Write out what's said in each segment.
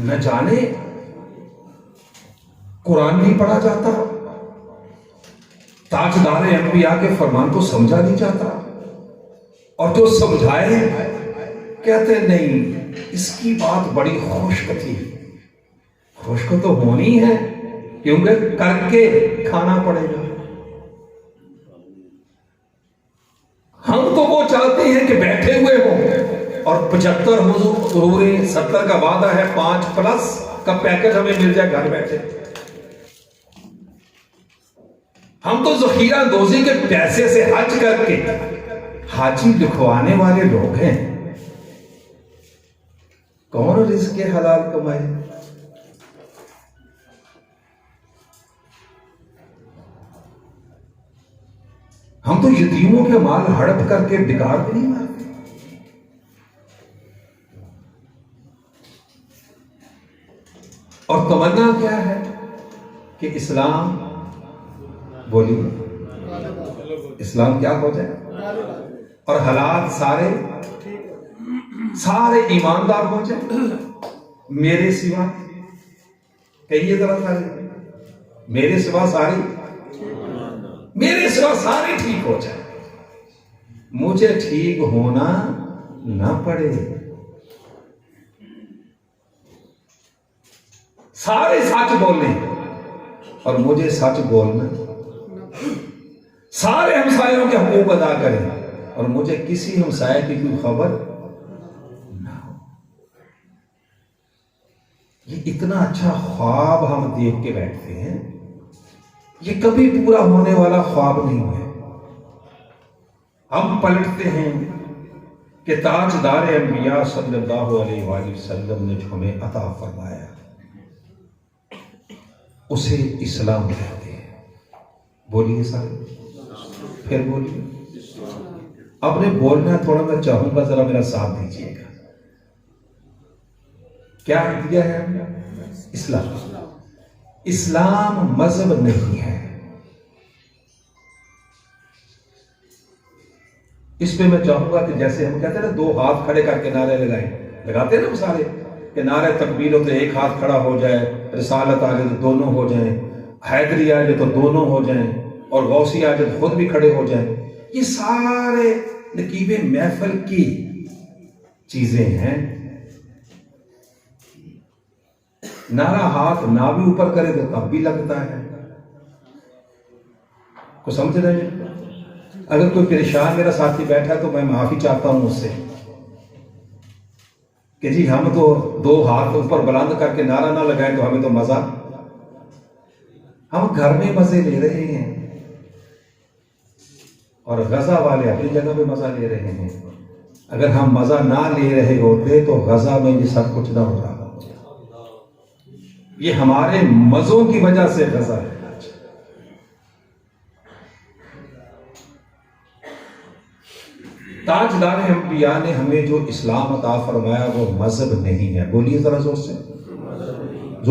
نہ جانے قرآن نہیں پڑھا جاتا، تاجدار انبیاء کے فرمان کو سمجھا نہیں جاتا، اور جو سمجھائے کہتے نہیں اس کی بات بڑی خشک تھی۔ خشک تو ہونی ہے کیونکہ کر کے کھانا پڑے گا۔ ہم تو وہ چاہتے ہیں کہ بیٹھے ہوئے ہوں اور 75 حضور 70 کا وعدہ ہے، 5+ کا پیکج ہمیں مل جائے گھر بیٹھے۔ ہم تو ذخیرہ اندوزی کے پیسے سے حج کر کے حاجی لکھوانے والے لوگ ہیں۔ کون رزق حلال کمائے؟ ہم تو یتیموں کے مال ہڑپ کر کے بگاڑ بھی نہیں مارتے۔ اور تمنا کیا ہے کہ اسلام، بولیے اسلام کیا ہو جائے اور حالات سارے ایماندار ہو جائے، میرے سوا، کہیے ذرا سارے، میرے سوا سارے ٹھیک ہو جائے، مجھے ٹھیک ہونا نہ پڑے، سارے سچ بولیں اور مجھے سچ بولنا، سارے ہمسایوں کے حقوق ادا کریں اور مجھے کسی ہمسائے کی کوئی خبر نہ ہو۔ یہ اتنا اچھا خواب ہم دیکھ کے بیٹھتے ہیں، یہ کبھی پورا ہونے والا خواب نہیں ہے۔ ہم پلٹتے ہیں کہ تاجدار انبیاء صلی اللہ علیہ وآلہ وسلم نے جو ہمیں عطا فرمایا اسے اسلام کہتے ہیں۔ بولیے سارے، پھر بولیے۔ اب نے بولنا تھوڑا، میں چاہوں گا ذرا میرا ساتھ دیجیے گا۔ کیا دیا ہے ہم نے؟ اسلام۔ اسلام مذہب نہیں ہے۔ اس پہ میں چاہوں گا کہ جیسے ہم کہتے ہیں نا 2 ہاتھ کھڑے کر کے نعرے لگاتے ہیں نا سارے، کہ نعرے تکبیر ہو تو 1 ہاتھ کھڑا ہو جائے، رسالت آ جائے تو دونوں ہو جائیں، حیدری آ جائے تو دونوں ہو جائیں، اور غوثی آ جائے تو خود بھی کھڑے ہو جائیں۔ یہ سارے نقیب محفل کی چیزیں ہیں۔ نعرہ ہاتھ نہ بھی اوپر کرے تو تب بھی لگتا ہے۔ کو سمجھ رہے ہیں؟ اگر کوئی پریشان میرا ساتھی بیٹھا تو میں معافی چاہتا ہوں اس سے کہ جی ہم تو 2 ہاتھ اوپر بلند کر کے نعرہ نہ لگائیں تو ہمیں تو مزہ، ہم گھر میں مزے لے رہے ہیں اور غزہ والے اپنی جگہ پہ مزہ لے رہے ہیں۔ اگر ہم مزہ نہ لے رہے ہوتے تو غزہ میں یہ سب کچھ نہ ہو رہا۔ یہ ہمارے مزوں کی وجہ سے غزہ ہے۔ تاجدار انبیاء نے ہمیں جو اسلام عطا فرمایا وہ مذہب نہیں ہے۔ بولیے ذرا زور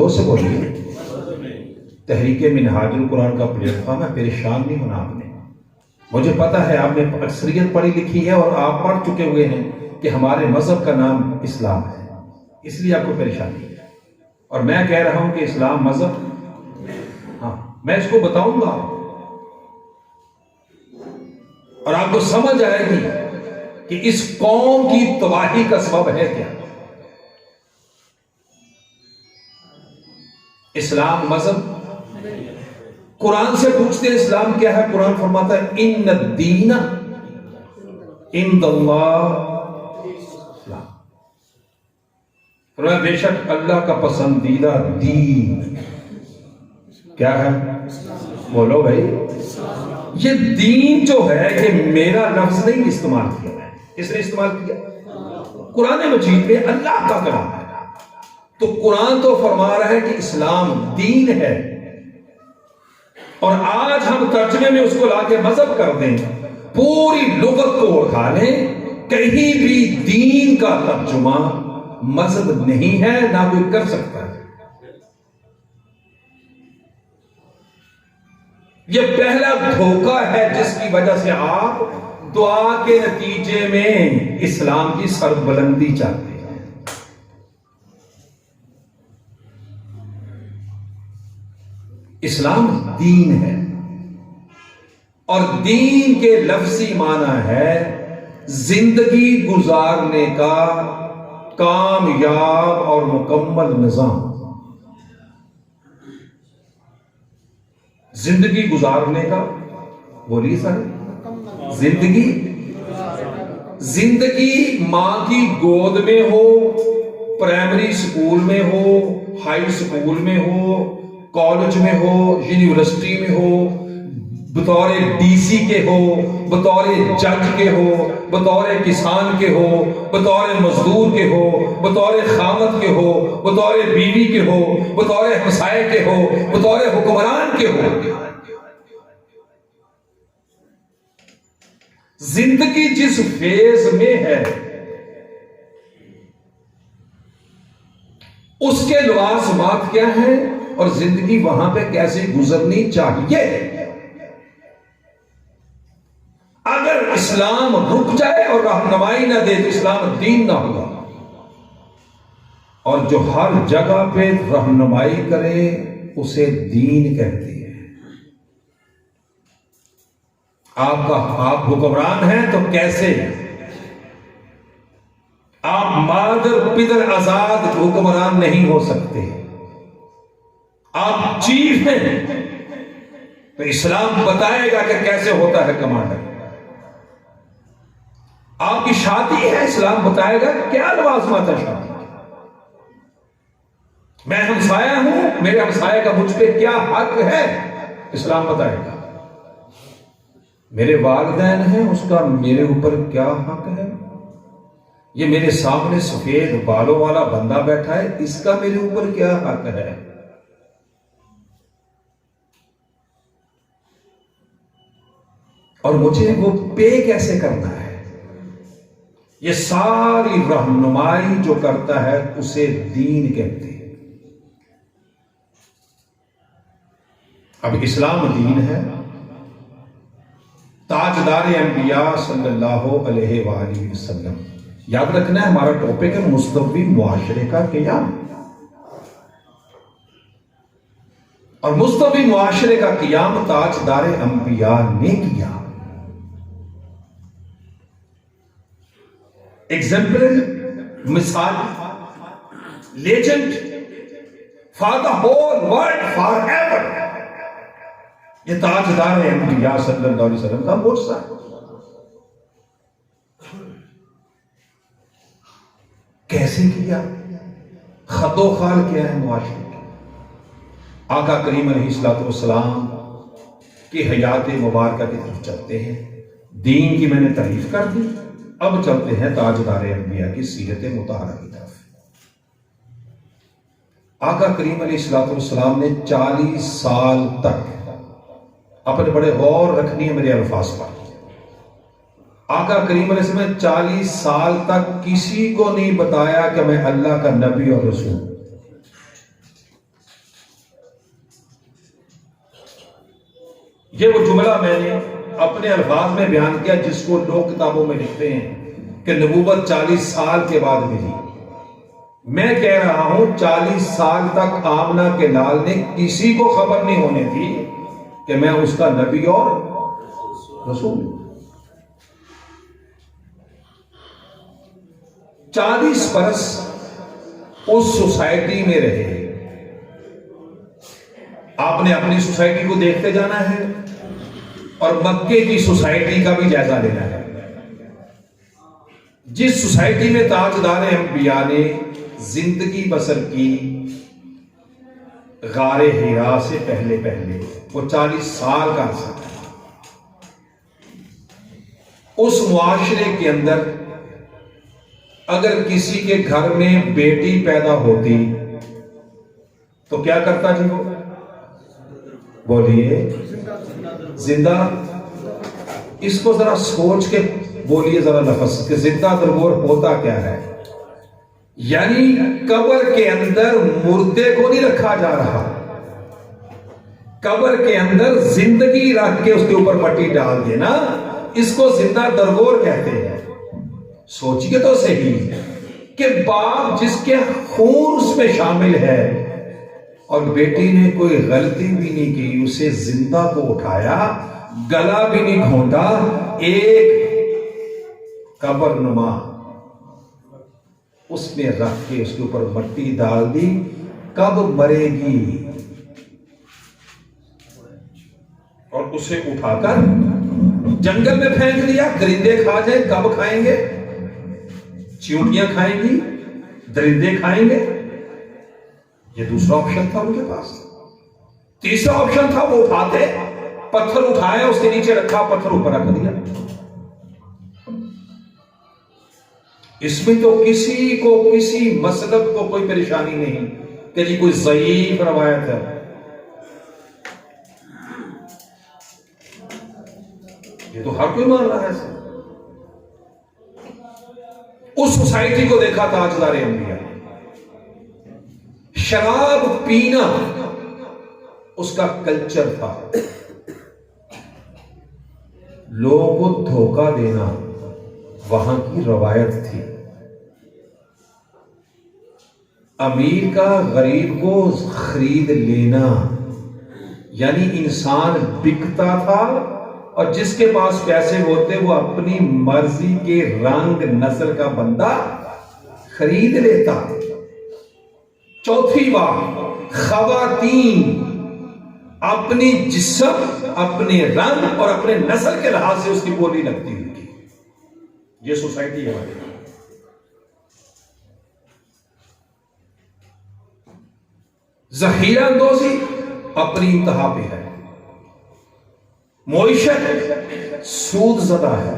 سے بولیے۔ تحریک منہاج القرآن کا پلیٹ فارم ہے، پریشان نہیں ہونا آپ نے۔ مجھے پتا ہے آپ نے اکثریت پڑھی لکھی ہے اور آپ پڑھ چکے ہوئے ہیں کہ ہمارے مذہب کا نام اسلام ہے، اس لیے آپ کو پریشانی ہے۔ اور میں کہہ رہا ہوں کہ اسلام مذہب، ہاں میں اس کو بتاؤں گا اور آپ کو سمجھ آئے گی کہ اس قوم کی تباہی کا سبب ہے کیا۔ اسلام مذہب، قرآن سے پوچھتے ہیں اسلام کیا ہے، قرآن فرماتا ہے ان الدین عند اللہ اسلام۔ فرمایا بے شک اللہ کا پسندیدہ دین کیا ہے؟ بولو بھائی، یہ دین جو ہے یہ میرا لفظ نہیں استعمال کیا ہے، کس نے استعمال کیا؟ قرآن مجید میں اللہ کا کلام ہے۔ تو قرآن تو فرما رہا ہے کہ اسلام دین ہے، اور آج ہم ترجمے میں اس کو لا کے مذہب کر دیں، پوری لغت کو اٹھا لیں، کہیں بھی دین کا ترجمہ مذہب نہیں ہے، نہ کوئی کر سکتا ہے۔ یہ پہلا دھوکہ ہے جس کی وجہ سے آپ دعا کے نتیجے میں اسلام کی سربلندی چاہتے ہیں۔ اسلام دین ہے، اور دین کے لفظی معنی ہے زندگی گزارنے کا کامیاب اور مکمل نظام. زندگی گزارنے کا، بولیے سر، زندگی ماں کی گود میں ہو، پرائمری سکول میں ہو، ہائی سکول میں ہو، کالج میں ہو، یونیورسٹی میں ہو، بطور ڈی سی کے ہو، بطور جج کے ہو، بطور کسان کے ہو، بطور مزدور کے ہو، بطور خامد کے ہو، بطور بیوی کے ہو، بطور ہمسائے کے ہو، بطور حکمران کے ہو، زندگی جس فیز میں ہے اس کے لوازمات کیا ہیں اور زندگی وہاں پہ کیسے گزرنی چاہیے. اگر اسلام رک جائے اور رہنمائی نہ دے تو اسلام دین نہ ہوگا، اور جو ہر جگہ پہ رہنمائی کرے اسے دین کہتے ہیں. آپ حکمران ہیں تو کیسے؟ آپ مادر پدر آزاد حکمران نہیں ہو سکتے. آپ چیف ہیں تو اسلام بتائے گا کہ کیسے ہوتا ہے کمانڈر. آپ کی شادی ہے، اسلام بتائے گا کیا لوازمات ہے شادی. میں ہمسایہ ہوں، میرے ہمسایہ کا مجھ پہ کیا حق ہے، اسلام بتائے گا. میرے والدین ہیں، اس کا میرے اوپر کیا حق ہے. یہ میرے سامنے سفید بالوں والا بندہ بیٹھا ہے، اس کا میرے اوپر کیا حق ہے. اور مجھے وہ پے کیسے کرنا ہے. یہ ساری رہنمائی جو کرتا ہے اسے دین کہتے ہیں. اب اسلام دین ہے. تاجدار انبیاء صلی اللہ علیہ وآلہ وسلم. یاد رکھنا ہے ہمارا ٹاپک ہے مستوی معاشرے کا قیام، اور مستوی معاشرے کا قیام تاجدار انبیاء نے کیا. ایگزامپل، مثال، legend for the whole world for ever. یہ تاجدار انبیاء صلی اللہ علیہ وسلم کا معجزہ ہے. کیسے کیا؟ خط و خال کیا ہے معاشرے کی. آقا کریم علیہ الصلوۃ والسلام کی حیات مبارکہ کی طرف چلتے ہیں. دین کی میں نے تعریف کر دی، اب چلتے ہیں تاجدار انبیاء کی سیرت مطہرہ کی طرف. آقا کریم علیہ الصلوۃ والسلام نے 40 سال تک، اپنے بڑے غور رکھنی ہے میرے الفاظ پر، آقا کریم علیہ السلام نے 40 سال تک کسی کو نہیں بتایا کہ میں اللہ کا نبی اور رسول. یہ وہ جملہ میں نے اپنے الفاظ میں بیان کیا جس کو لوگ کتابوں میں لکھتے ہیں کہ نبوت 40 سال کے بعد ملی. میں کہہ رہا ہوں 40 سال تک آمنہ کے لال نے کسی کو خبر نہیں ہونے دی کہ میں اس کا نبی اور رسول ہوں. 40 برس اس سوسائٹی میں رہے. آپ نے اپنی سوسائٹی کو دیکھتے جانا ہے اور مکے کی سوسائٹی کا بھی جائزہ لینا ہے. جس سوسائٹی میں تاجدار انبیاء نے زندگی بسر کی غار حرا سے پہلے وہ 40 سال کا عرصہ تھا. اس معاشرے کے اندر اگر کسی کے گھر میں بیٹی پیدا ہوتی تو کیا کرتا جی وہ؟ بولیے زندہ. اس کو ذرا سوچ کے بولیے ذرا لفظ کہ زندہ درگور ہوتا کیا ہے. یعنی قبر کے اندر مردے کو نہیں رکھا جا رہا، قبر کے اندر زندگی رکھ کے اس کے اوپر مٹی ڈال دینا، اس کو زندہ درگور کہتے ہیں. سوچئے تو صحیح کہ باپ جس کے خون اس میں شامل ہے اور بیٹی نے کوئی غلطی بھی نہیں کی، اسے زندہ کو اٹھایا، گلا بھی نہیں گھونٹا، ایک قبر نما اس میں رکھ کے اس کے اوپر مٹی ڈال دی. کب مرے گی؟ اور اسے اٹھا کر جنگل میں پھینک دیا. درندے کھا جائیں، کب کھائیں گے؟ چیونٹیاں کھائیں گی، درندے کھائیں گے. یہ دوسرا آپشن تھا ان کے پاس. تیسرا آپشن تھا وہ اٹھاتے، پتھر اٹھایا اس کے نیچے رکھا، پتھر اوپر رکھ دیا. اس میں تو کسی کو کسی مسلک کو کوئی پریشانی نہیں کہ جی کوئی ضعیف روایت ہے. یہ تو ہر کوئی مان رہا ہے. اس سوسائٹی کو دیکھا تاجدار انبیاء، شراب پینا اس کا کلچر تھا، لوگوں کو دھوکہ دینا وہاں کی روایت تھی. امیر کا غریب کو خرید لینا، یعنی انسان بکتا تھا، اور جس کے پاس پیسے ہوتے وہ اپنی مرضی کے رنگ نسل کا بندہ خرید لیتا. چوتھی بات، خواتین اپنی جسم، اپنے رنگ اور اپنے نسل کے لحاظ سے اس کی بولی لگتی ہوئی تھی. یہ سوسائٹی ہے ہماری. ذخیرہ اندوزی اپنی انتہا پہ ہے، معیشت سود زدہ ہے،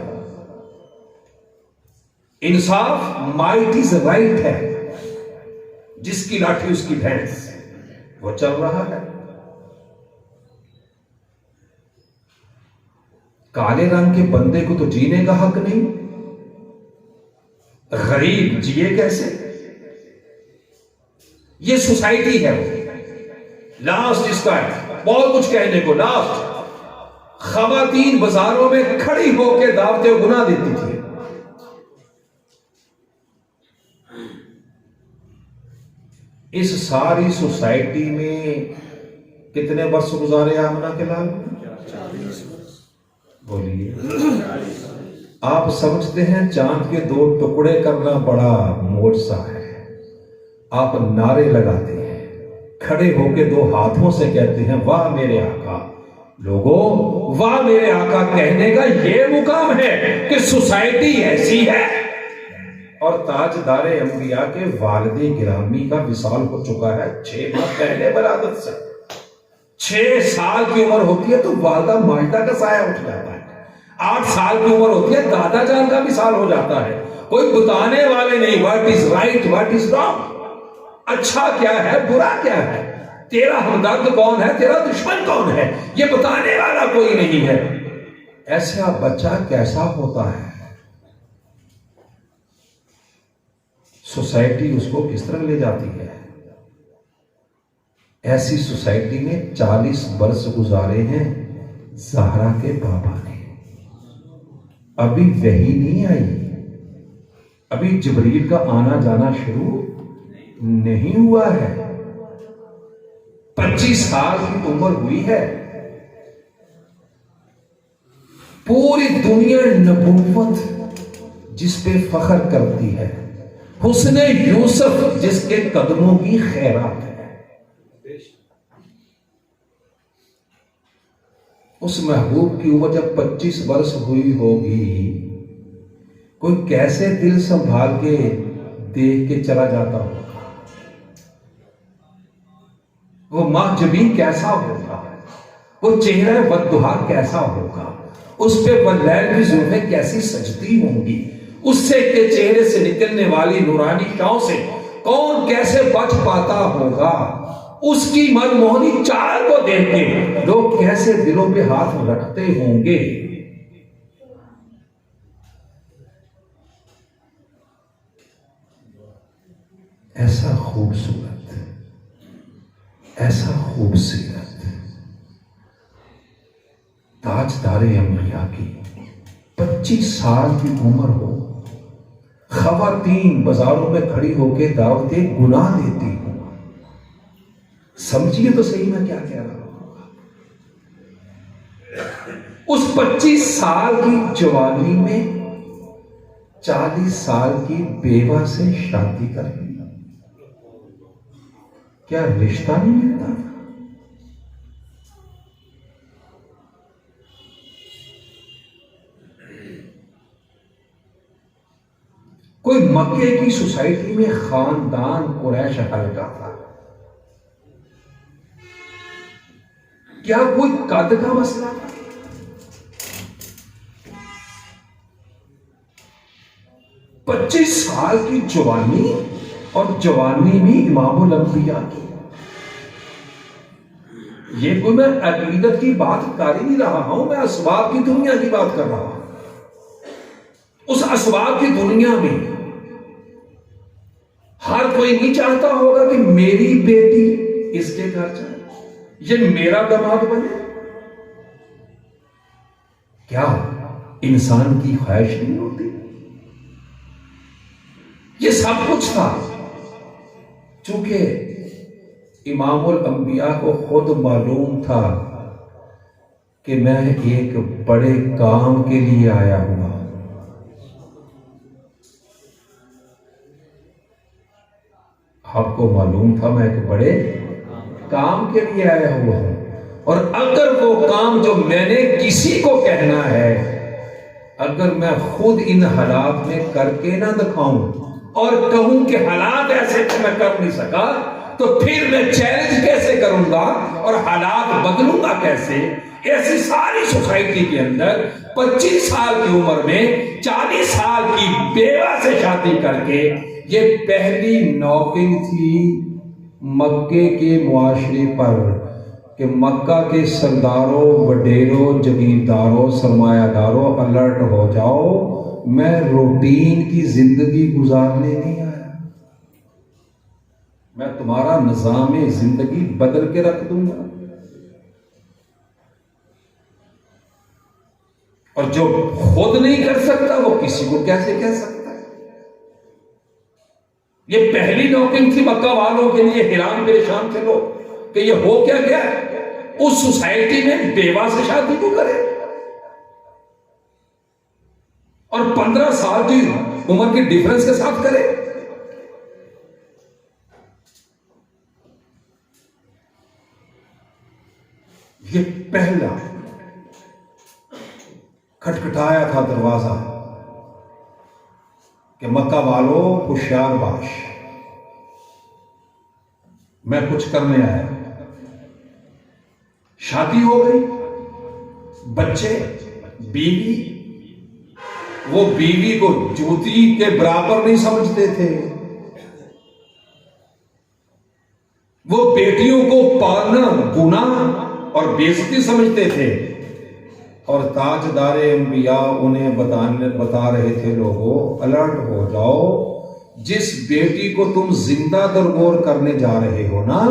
انصاف مائٹ از رائٹ ہے، جس کی لاٹھی اس کی بھینس، وہ چل رہا ہے. کالے رنگ کے بندے کو تو جینے کا حق نہیں، غریب جیے کیسے؟ یہ سوسائٹی ہے. لاسٹ اس کا ہے بہت کچھ کہنے کو. لاسٹ، خواتین بازاروں میں کھڑی ہو کے دعوت گناہ دیتی تھی. اس ساری سوسائٹی میں کتنے برس گزارے آمنہ کے لال؟ 40 برس. بولیے. آپ سمجھتے ہیں چاند کے 2 ٹکڑے کرنا بڑا معجزہ ہے. آپ نعرے لگاتے ہیں، کھڑے ہو کے 2 ہاتھوں سے کہتے ہیں واہ میرے آقا. لوگوں، واہ میرے آقا کہنے کا یہ مقام ہے کہ سوسائٹی ایسی ہے. اور تاجدار انبیاء کے والد گرامی کا وصال ہو چکا ہے 6 ماہ پہلے ولادت سے. 6 سال کی عمر ہوتی ہے تو والدہ ماجدہ کا سایہ اٹھ جاتا ہے. 8 سال کی عمر ہوتی ہے دادا جان کا وصال ہو جاتا ہے. کوئی بتانے والے نہیں what is right what is wrong, اچھا کیا ہے برا کیا ہے، تیرا ہمدرد کون ہے تیرا دشمن کون ہے، یہ بتانے والا کوئی نہیں ہے. ایسا بچہ کیسا ہوتا ہے؟ سوسائٹی اس کو کس طرح لے جاتی ہے؟ ایسی سوسائٹی میں 40 برس گزارے ہیں زہرا کے بابا نے. ابھی وحی نہیں آئی، ابھی جبریل کا آنا جانا شروع نہیں ہوا ہے. 25 سال کی عمر ہوئی ہے. پوری دنیا نبوت جس پہ فخر کرتی ہے، حسن یوسف جس کے قدموں کی خیرات ہے. اس محبوب کی عمر جب 25 برس ہوئی ہوگی، کوئی کیسے دل سنبھال کے دیکھ کے چلا جاتا ہوگا؟ وہ ماہ جبین کیسا ہوگا؟ وہ چہرہ والضحیٰ کیسا ہوگا؟ اس پہ واللیل کی زلفیں کیسی سجتی ہوں گی؟ اس سے کے چہرے سے نکلنے والی نورانی شاؤں سے کون کیسے بچ پاتا ہوگا؟ اس کی منموہنی چال کو دیکھ کے لوگ کیسے دلوں پہ ہاتھ رکھتے ہوں گے؟ ایسا خوبصورت، ایسا خوبصورت تاجدار انبیاء کی 25 سال کی عمر ہو، خواتین بازاروں میں کھڑی ہو کے دعوت گناہ دیتی ہوں، سمجھیے تو صحیح میں کیا کہہ رہا ہوں. اس 25 سال کی جوانی میں 40 سال کی بیوہ سے شادی کر لی. کیا رشتہ نہیں ملتا تھا؟ کوئی مکے کی سوسائٹی میں خاندان قریش حلقہ تھا. کیا کوئی قد کا مسئلہ تھا؟ پچیس سال کی جوانی، اور جوانی بھی امام الانبیاء کی. یہ کوئی میں عقیدت کی بات کر ہی نہیں رہا ہوں، میں اسباب کی دنیا کی بات کر رہا ہوں. اس اسباب کی دنیا میں ہر کوئی نہیں چاہتا ہوگا کہ میری بیٹی اس کے گھر جائے، یہ میرا داماد بنے. کیا انسان کی خواہش نہیں ہوتی؟ یہ سب کچھ تھا چونکہ امام الانبیاء کو خود معلوم تھا کہ میں ایک بڑے کام کے لیے آیا ہوں. آپ کو معلوم تھا میں ایک بڑے کام کے لیے آیا ہوا ہوں، اور اگر وہ کام جو میں نے کسی کو کہنا ہے، اگر میں خود ان حالات میں کر کے نہ دکھاؤں اور کہوں کہ حالات ایسے کہ میں کر نہیں سکا، تو پھر میں چیلنج کیسے کروں گا اور حالات بدلوں گا کیسے؟ ایسی ساری سوسائٹی کے اندر 25 سال کی عمر میں 40 سال کی بیوہ سے شادی کر کے، یہ پہلی نوکنگ تھی مکے کے معاشرے پر کہ مکہ کے سرداروں، وڈیروں، جگیرداروں، سرمایہ داروں الرٹ ہو جاؤ، میں روٹین کی زندگی گزارنے نہیں آیا، میں تمہارا نظام زندگی بدل کے رکھ دوں گا. اور جو خود نہیں کر سکتا وہ کسی کو کیسے کہہ سکتا ہے؟ یہ پہلی نوکنگ تھی مکہ والوں کے لیے. حیران پریشان تھے لوگ کہ یہ ہو کیا گیا، اس سوسائٹی میں بیوہ سے شادی کو کرے اور 15 سال کی عمر کے ڈیفرنس کے ساتھ کرے. یہ پہلا کھٹکھٹایا تھا دروازہ کہ مکہ والوں ہوشیار باش، میں کچھ کرنے آیا. شادی ہو گئی، بچے، بیوی. وہ بیوی کو جوتی کے برابر نہیں سمجھتے تھے، وہ بیٹیوں کو پالنا گناہ اور بے عزتی سمجھتے تھے. اور تاجدار انبیاء انہیں بتا رہے تھے، لوگوں الرٹ ہو جاؤ، جس بیٹی کو تم زندہ درگور کرنے جا رہے ہو نا،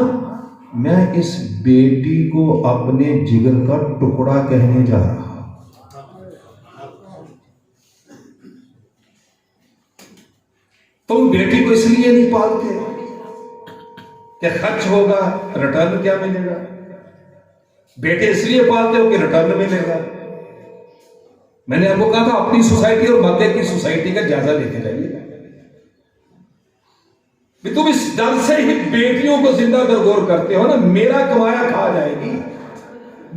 میں اس بیٹی کو اپنے جگر کا ٹکڑا کہنے جا رہا. تم بیٹی کو اس لیے نہیں پالتے کہ خرچ ہوگا، ریٹرن کیا ملے گا. بیٹے اس لیے پالتے ہو کہ ریٹرن ملے گا. میں نے آپ کو کہا تھا اپنی سوسائٹی اور مکے کی سوسائٹی کا جائزہ لے کے جائیے. تم اس ڈر سے ہی بیٹیوں کو زندہ درگور کرتے ہو نا، میرا کمایا کھا جائے گی،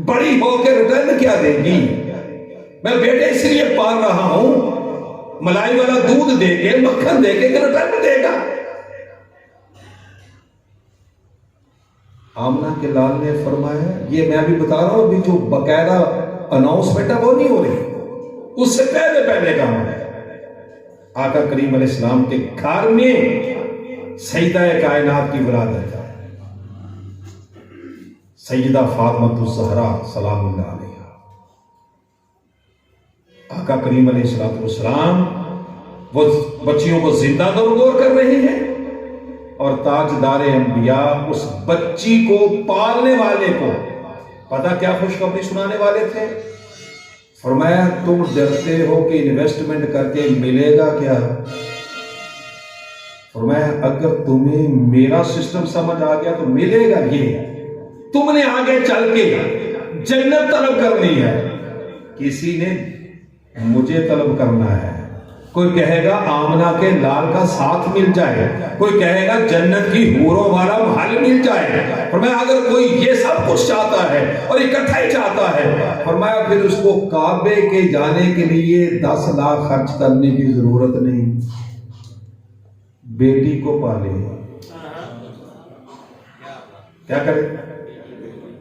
بڑی ہو کے ریٹرن کیا دے گی. میں بیٹے اس لیے پال رہا ہوں، ملائی والا دودھ دے کے، مکھن دے کے ریٹرن دے گا. آمنہ کے لال نے فرمایا، یہ میں بھی بتا رہا ہوں، ابھی جو باقاعدہ اناؤنسمنٹ ہے وہ نہیں ہو رہی، اس سے پہلے کام ہے. آقا کریم علیہ السلام کے گھر میں سیدہ کائنات کی ولادت ہے، سیدہ فاطمہ الزہرا سلام اللہ علیہا. آقا کریم علیہ السلام وہ بچیوں کو زندہ درگور کر رہے ہیں، اور تاجدار انبیاء اس بچی کو پالنے والے کو پتہ کیا خوشخبری سنانے والے تھے؟ فرمایا تم ڈرتے ہو کہ انویسٹمنٹ کر کے ملے گا کیا؟ فرمایا اگر تمہیں میرا سسٹم سمجھ آ گیا تو ملے گا یہ تم نے آگے چل کے جنت طلب کرنی ہے، کسی نے مجھے طلب کرنا ہے۔ کوئی کہے گا آمنہ کے لال کا ساتھ مل جائے، کوئی کہے گا جنت کی حوروں والا محل مل جائے۔ فرمایا اگر کوئی یہ سب کچھ چاہتا ہے اور اکٹھا ہی چاہتا ہے، فرمایا پھر اس کو کعبے کے جانے کے لیے 10 لاکھ خرچ کرنے کی ضرورت نہیں، بیٹی کو پالے۔ کیا کرے؟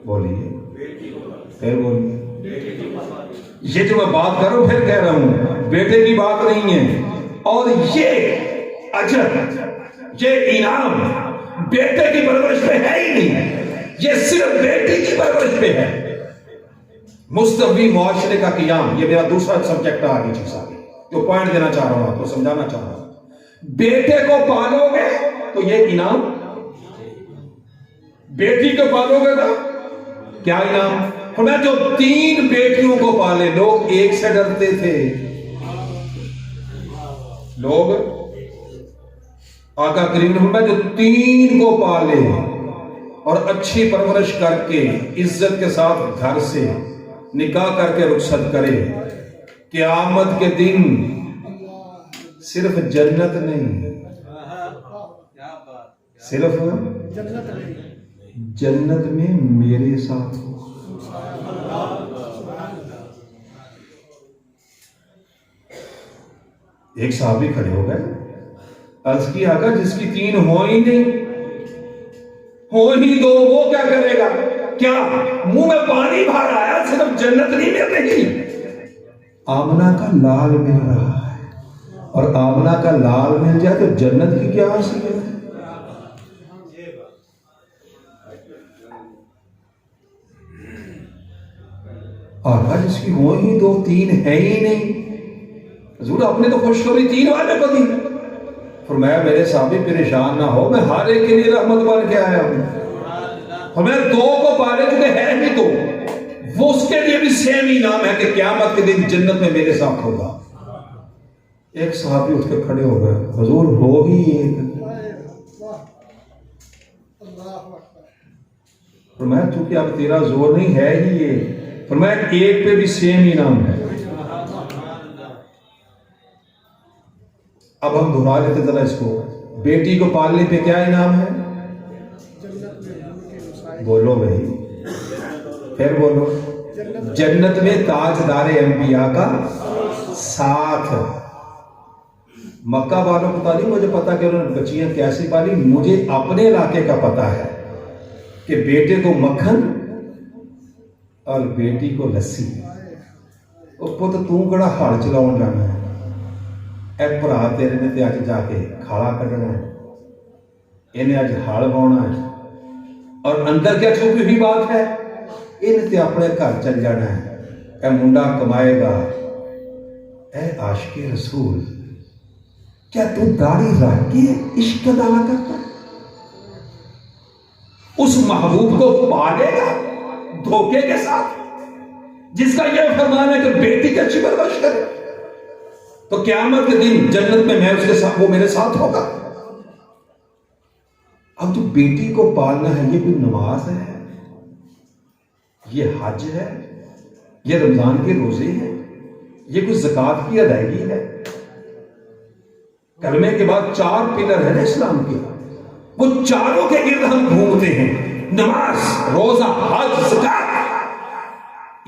بولیے، پھر بولیے۔ یہ جو میں بات کر رہا ہوں، پھر کہہ رہا ہوں، بیٹے کی بات نہیں ہے، اور یہ اجر، یہ انعام بیٹے کی پرورش پہ ہے ہی نہیں، یہ صرف بیٹی کی پرورش پہ ہے۔ مستوی معاشرے کا قیام، یہ میرا دوسرا سبجیکٹ آگے چیز آگے جو پوائنٹ دینا چاہ رہا ہوں، آپ کو سمجھانا چاہ رہا ہوں۔ بیٹے کو پالو گے تو یہ انعام، بیٹی کو پالو گے تو کیا انعام؟ فرمایا جو 3 بیٹیوں کو پالے، لوگ ایک سے ڈرتے تھے، لوگ آقا کریم نے فرمایا جو 3 کو پالے اور اچھی پرورش کر کے عزت کے ساتھ گھر سے نکاح کر کے رخصت کرے، قیامت کے دن صرف جنت نہیں، صرف جنت میں میرے ساتھ ہو۔ ایک صحابی کھڑے ہو گئے، عرض کی آقا جس کی 3 ہو ہی نہیں، ہو ہی 2 وہ کیا کرے گا؟ کیا منہ میں پانی بھر آیا، صرف جنت نہیں مل رہی، آمنہ کا لال مل رہا ہے، اور آمنہ کا لال مل جائے تو جنت کی کیا حاصل ہے؟ آقا جس کی ہو ہی 2 3 ہے ہی نہیں، حضور آپ نے تو خوشخبری 3 والے کو دی۔ فرمایا میرے صحابی پریشان نہ ہو، میں ہر ایک کے لیے رحمت بن کے آیا ہوں۔ فرمایا 2 کو پالے کیونکہ ہے ہی تو وہ اس کے لیے بھی سیم ہی نام ہے کہ قیامت کے دن جنت میں میرے ساتھ ہوگا۔ ایک صحابی اٹھ کے کھڑے ہو گئے، حضور ہو ہی ایک۔ فرمایا چونکہ اب تیرا زور نہیں ہے ہی یہ، فرمایا ایک پہ بھی سیم ہی نام ہے۔ اب ہم دہرا لیتے ذرا اس کو، بیٹی کو پالنے پہ کیا انعام ہے؟ بولو بھائی، پھر بولو، جنت میں تاجدار انبیاء کا ساتھ۔ مکہ والوں کو پتہ نہیں، مجھے پتا کہ انہوں نے بچیاں کیسے پالی، مجھے اپنے علاقے کا پتا ہے کہ بیٹے کو مکھن اور بیٹی کو لسی۔ وہ پت تو کڑا ہڑ چلاؤں جانا ہے، اے بھرا تیرے نے تے اج جا کے کھالا کڈنا ہے، انہیں اج ہڑ باؤنا ہے، اور اندر کیا چھپی ہوئی بات ہے، انہیں تے اپنے گھر چل جانا ہے، اے منڈا کمائے گا۔ اے عاشق رسول، کیا تو داڑھی رکھ کے عشق کا دعویٰ کرتا ہے؟ اس محبوب کو پالے گا دھوکے کے ساتھ، جس کا یہ فرمان ہے کہ بیٹی کی اچھی پرورش کرے، تو قیامت کے دن جنت میں اس کے ساتھ، وہ میرے ساتھ ہوگا۔ اب جو بیٹی کو پالنا ہے، یہ کوئی نماز ہے، یہ حج ہے، یہ رمضان کے روزے ہیں، یہ کوئی زکوٰۃ کی ادائیگی ہے؟ کلمے کے بعد 4 پلر ہیں نا اسلام کے، وہ چاروں کے گرد ہم گھومتے ہیں، نماز، روزہ، حج، زکوٰۃ،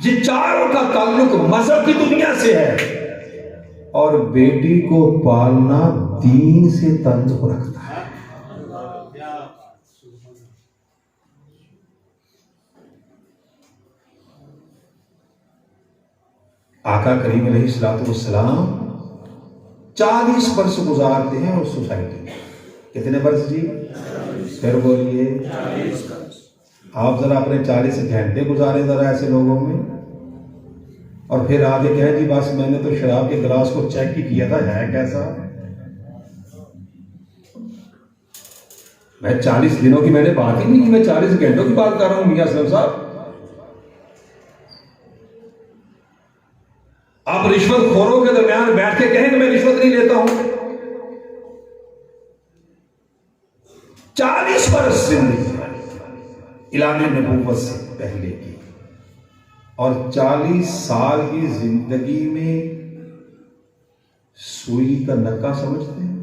یہ چاروں کا تعلق مذہب کی دنیا سے ہے، اور بیٹی کو پالنا دین سے تعلق رکھتا ہے۔ آقا کریم علیہ الصلوۃ والسلام 40 برس گزارتے ہیں اس سوسائٹی میں۔ کتنے برس جی؟ پھر بولیے، آپ ذرا اپنے 40 گھنٹے گزارے ذرا ایسے لوگوں میں، اور پھر آگے کہیں جی بس میں نے تو شراب کے گلاس کو چیک ہی کیا تھا، ہے کیسا؟ میں 40 دنوں کی میں نے بات ہی نہیں کی، میں 40 گھنٹوں کی بات کر رہا ہوں میاں اسلم صاحب۔ آپ رشوت خوروں کے درمیان بیٹھ کے کہیں کہ میں رشوت نہیں لیتا ہوں۔ 40 برس زندگی، اعلان نبوت سے پہلے کی، اور 40 سال کی زندگی میں سوئی کا نکا سمجھتے ہیں؟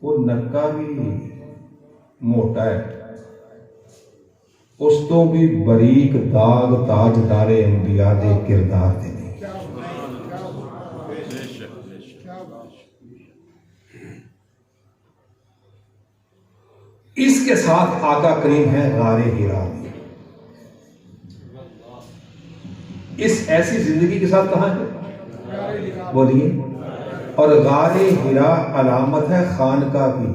وہ نکا بھی موٹا ہے، اس تو بھی بریک داغ تاجدار انبیاء دے کردار دے نہیں۔ اس کے ساتھ آقا کریم ہے غار حرا میں۔ اس ایسی زندگی کے ساتھ کہاں ہے بولیے؟ اور غار حرا علامت ہے خانقاہ کی۔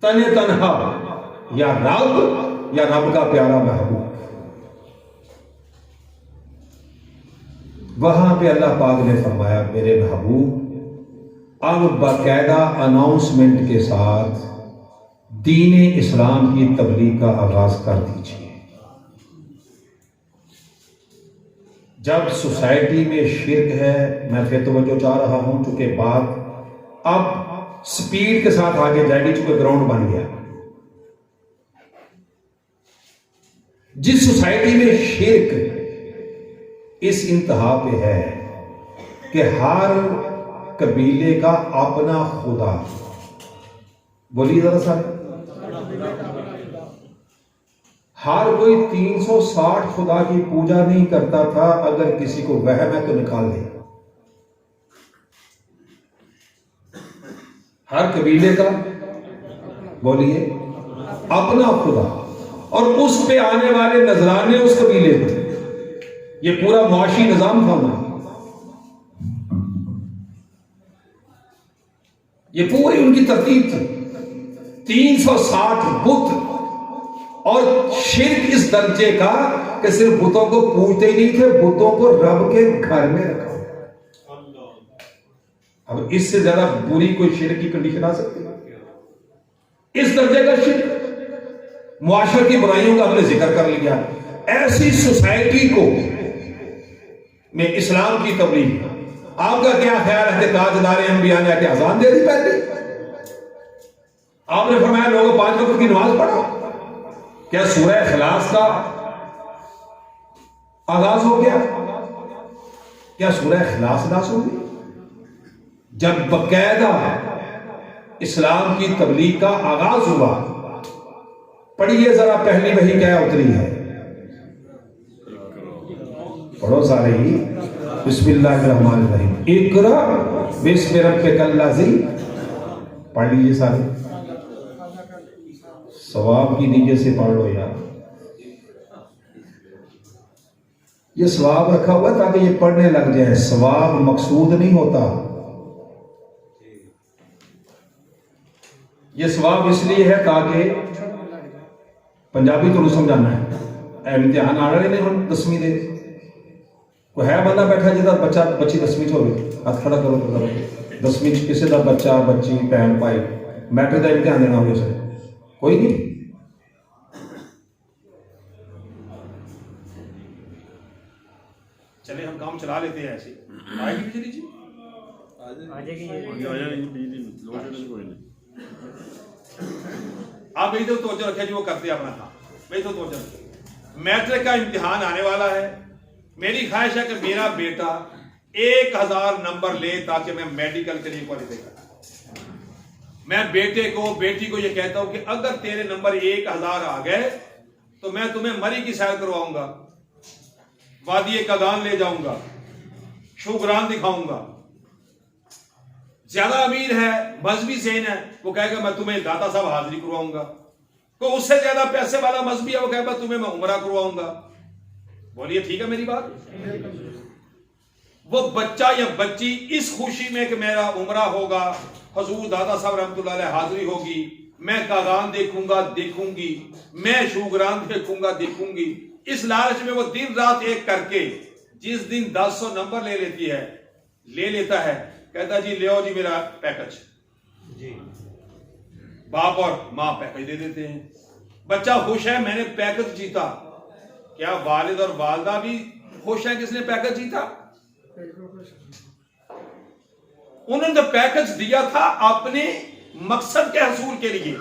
تن تنہا یا رب کا پیارا محبوب، وہاں پہ اللہ پاک نے فرمایا میرے محبوب اب باقاعدہ اناؤنسمنٹ کے ساتھ دین اسلام کی تبلیغ کا آغاز کر دیجیے۔ جب سوسائٹی میں شرک ہے، میں پھر توجہ چاہ رہا ہوں چونکہ بات اب سپیڈ کے ساتھ آگے جائے گی، چونکہ گراؤنڈ بن گیا۔ جس سوسائٹی میں شرک اس انتہا پہ ہے کہ ہر قبیلے کا اپنا خدا، بولیے ذرا سا، ہر کوئی 360 خدا کی پوجا نہیں کرتا تھا، اگر کسی کو وہم ہے تو نکال دے۔ ہر قبیلے کا بولیے اپنا خدا، اور اس پہ آنے والے نذرانے اس قبیلے کے، یہ پورا معاشی نظام تھا نا، یہ پوری ان کی ترتیب تھی۔ 360 بت، اور شرک اس درجے کا کہ صرف بتوں کو پوجتے ہی نہیں تھے، بتوں کو رب کے گھر میں رکھا۔ اب اس سے زیادہ بری کوئی شرک کی کنڈیشن آ سکتی ہے؟ اس درجے کا شرک، معاشرے کی برائیوں کا ہم نے ذکر کر لیا۔ ایسی سوسائٹی کو میں اسلام کی تبلیغ، آپ کا کیا خیال ہے کہ تاجدار انبیاء نے آ کے اذان دے دی پہلے؟ آپ نے فرمایا لوگوں 5 وقت کی نماز پڑھو، کیا سورہ اخلاص کا آغاز ہو گیا؟ کیا سورہ اخلاص ناز ہو گئی؟ جب باقاعدہ اسلام کی تبلیغ کا آغاز ہوا، پڑھیے ذرا پہلی وحی کیا اتری ہے، پڑھو سارے ہی، بسم اللہ الرحمن الرحیم، اقرأ بسم ربک الذی، پڑھ لیجیے سارے، ثواب کی نیت سے پڑھ لو یار۔ یہ ثواب رکھا ہوا تاکہ یہ پڑھنے لگ جائے، ثواب مقصود نہیں ہوتا۔ یہ ثواب اس لیے ہے تاکہ پنجابی تو نہیں سمجھانا ہے، امتحان آ رہے نہیں ہم 10ویں دے، کوئی ہے بندہ بیٹھا جہاں بچہ بچی 10ویں ہوگی، ہاتھ کھڑا کرو، 10ویں کسی کا بچہ بچی بہن بھائی میٹرک کا امتحان دینا ہوگا، اسے کوئی نہیں؟ چلے ہم کام چلا لیتے ہیں ایسے، آئے گی بجلی جی؟ آپ میری تو توجہ رکھیں جو وہ کرتے اپنا کام، میری تو توجہ رکھیں۔ میٹرک کا امتحان آنے والا ہے، میری خواہش ہے کہ میرا بیٹا 1000 نمبر لے تاکہ میں میڈیکل کے لیے کوالیفائی کروں۔ میں بیٹے کو بیٹی کو یہ کہتا ہوں کہ اگر تیرے نمبر 1000 آ گئے تو میں تمہیں مری کی سیر کرواؤں گا، وادی کاغان لے جاؤں گا، شوگران دکھاؤں گا۔ زیادہ امیر ہے، مذہبی ذہن ہے، وہ کہے گا میں تمہیں داتا صاحب حاضری کرواؤں گا۔ کوئی اس سے زیادہ پیسے والا مذہبی ہے، وہ کہے گا تمہیں میں عمرہ کرواؤں گا۔ بولیے ٹھیک ہے میری بات؟ وہ بچہ یا بچی اس خوشی میں کہ میرا عمرہ ہوگا، حضور دادا صاحب رحمۃ اللہ علیہ حاضری ہوگی، میں کاغان دیکھوں گا دیکھوں گی، میں شوگران دیکھوں گا دیکھوں گی، اس لالچ میں وہ دن رات ایک کر کے جس دن 10 نمبر لے لیتا ہے، کہتا جی لیو جی میرا پیکج، جی باپ اور ماں پیکج دے دیتے ہیں، بچہ خوش ہے میں نے پیکج جیتا۔ کیا والد اور والدہ بھی خوش ہیں کس نے پیکج جیتا؟ انہوں نے پیکج دیا تھا اپنے مقصد کے حصول کے لیے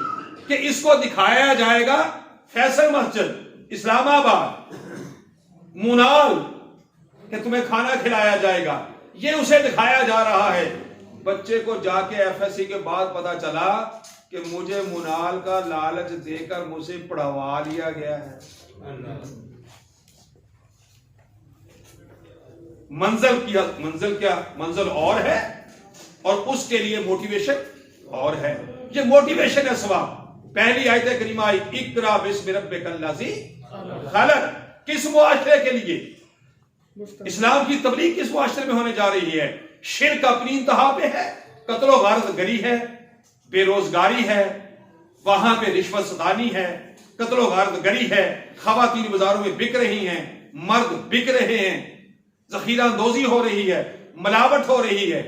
کہ اس کو دکھایا جائے گا فیصل مسجد، اسلام آباد، مونال، کہ تمہیں کھانا کھلایا جائے گا، یہ اسے دکھایا جا رہا ہے۔ بچے کو جا کے ایف ایس سی کے بعد پتا چلا کہ مجھے مونال کا لالچ دے کر مجھ سے پڑھوا لیا گیا ہے۔ منزل اور ہے اور اس کے لیے موٹیویشن اور ہے۔ یہ موٹیویشن ہے سواب۔ پہلی آیت کریمہ آئی اقرا بسم ربک الذی خلق، کس معاشرے کے لیے؟ اسلام کی تبلیغ کس معاشرے میں ہونے جا رہی ہے؟ شرک اپنی انتہا پہ ہے، قتل و غارت گری ہے، بے روزگاری ہے، وہاں پہ رشوت ستانی ہے، قتل و غارت گری ہے، خواتین بازاروں میں بک رہی ہیں، مرد بک رہے ہیں، ذخیرہ اندوزی ہو رہی ہے، ملاوٹ ہو رہی ہے،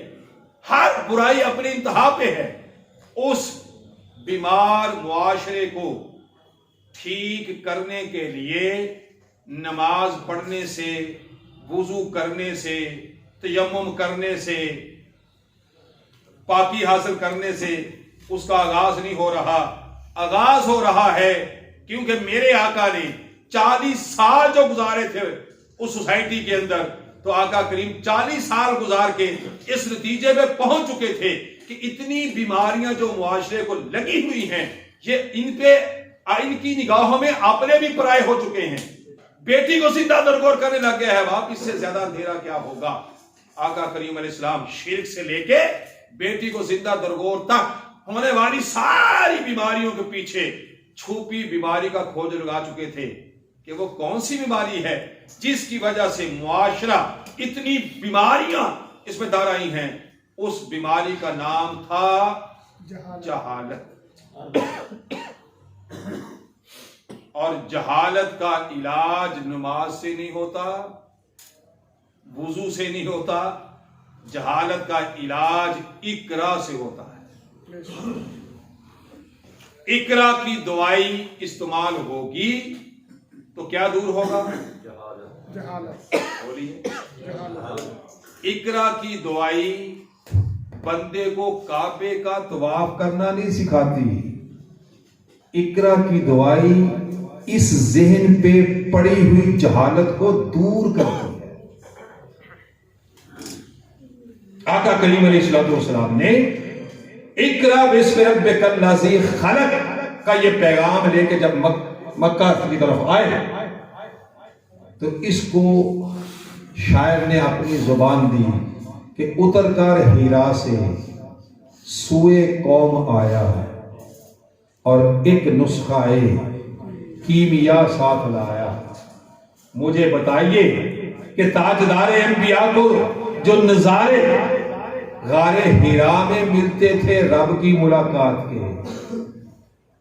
ہر برائی اپنی انتہا پہ ہے۔ اس بیمار معاشرے کو ٹھیک کرنے کے لیے نماز پڑھنے سے، وضو کرنے سے، تیمم کرنے سے، پاکی حاصل کرنے سے اس کا آغاز نہیں ہو رہا۔ آغاز ہو رہا ہے کیونکہ میرے آقا نے 40 سال جو گزارے تھے اس سوسائٹی کے اندر، تو آقا کریم 40 سال گزار کے اس نتیجے میں پہنچ چکے تھے کہ اتنی بیماریاں جو معاشرے کو لگی ہوئی ہیں، یہ ان کی نگاہوں میں اپنے بھی پرائے ہو چکے ہیں۔ بیٹی کو زندہ درگور کرنے لگ گیا ہے، باپ اس سے زیادہ اندھیرا کیا ہوگا؟ آقا کریم علیہ السلام شرک سے لے کے بیٹی کو زندہ درگور تک ہونے والی ساری بیماریوں کے پیچھے چھپی بیماری کا کھوج لگا چکے تھے کہ وہ کون سی بیماری ہے جس کی وجہ سے معاشرہ اتنی بیماریاں اس میں دار آئی ہیں۔ اس بیماری کا نام تھا جہالت۔ اور جہالت کا علاج نماز سے نہیں ہوتا، وضو سے نہیں ہوتا، جہالت کا علاج اقرا سے ہوتا ہے۔ اقرا کی دوائی استعمال ہوگی تو کیا دور ہوگا؟ جہالت۔ بولیے، اقرا کی دوائی بندے کو کعبے کا طواف کرنا نہیں سکھاتی، اقرا کی دوائی اس ذہن پہ پڑی ہوئی جہالت کو دور کرتی ہے۔ آقا کریم علیہ السلام نے اقرا بسم ربک الذی خلق کا یہ پیغام لے کے جب مکہ کی طرف آئے تو اس کو شاعر نے اپنی زبان دی کہ اتر کر ہیرا سے سوئے قوم آیا ہے اور ایک نسخہ کیمیا ساتھ لایا۔ مجھے بتائیے کہ تاجدار انبیاء کو جو نظارے غار ہیرا میں ملتے تھے رب کی ملاقات کے،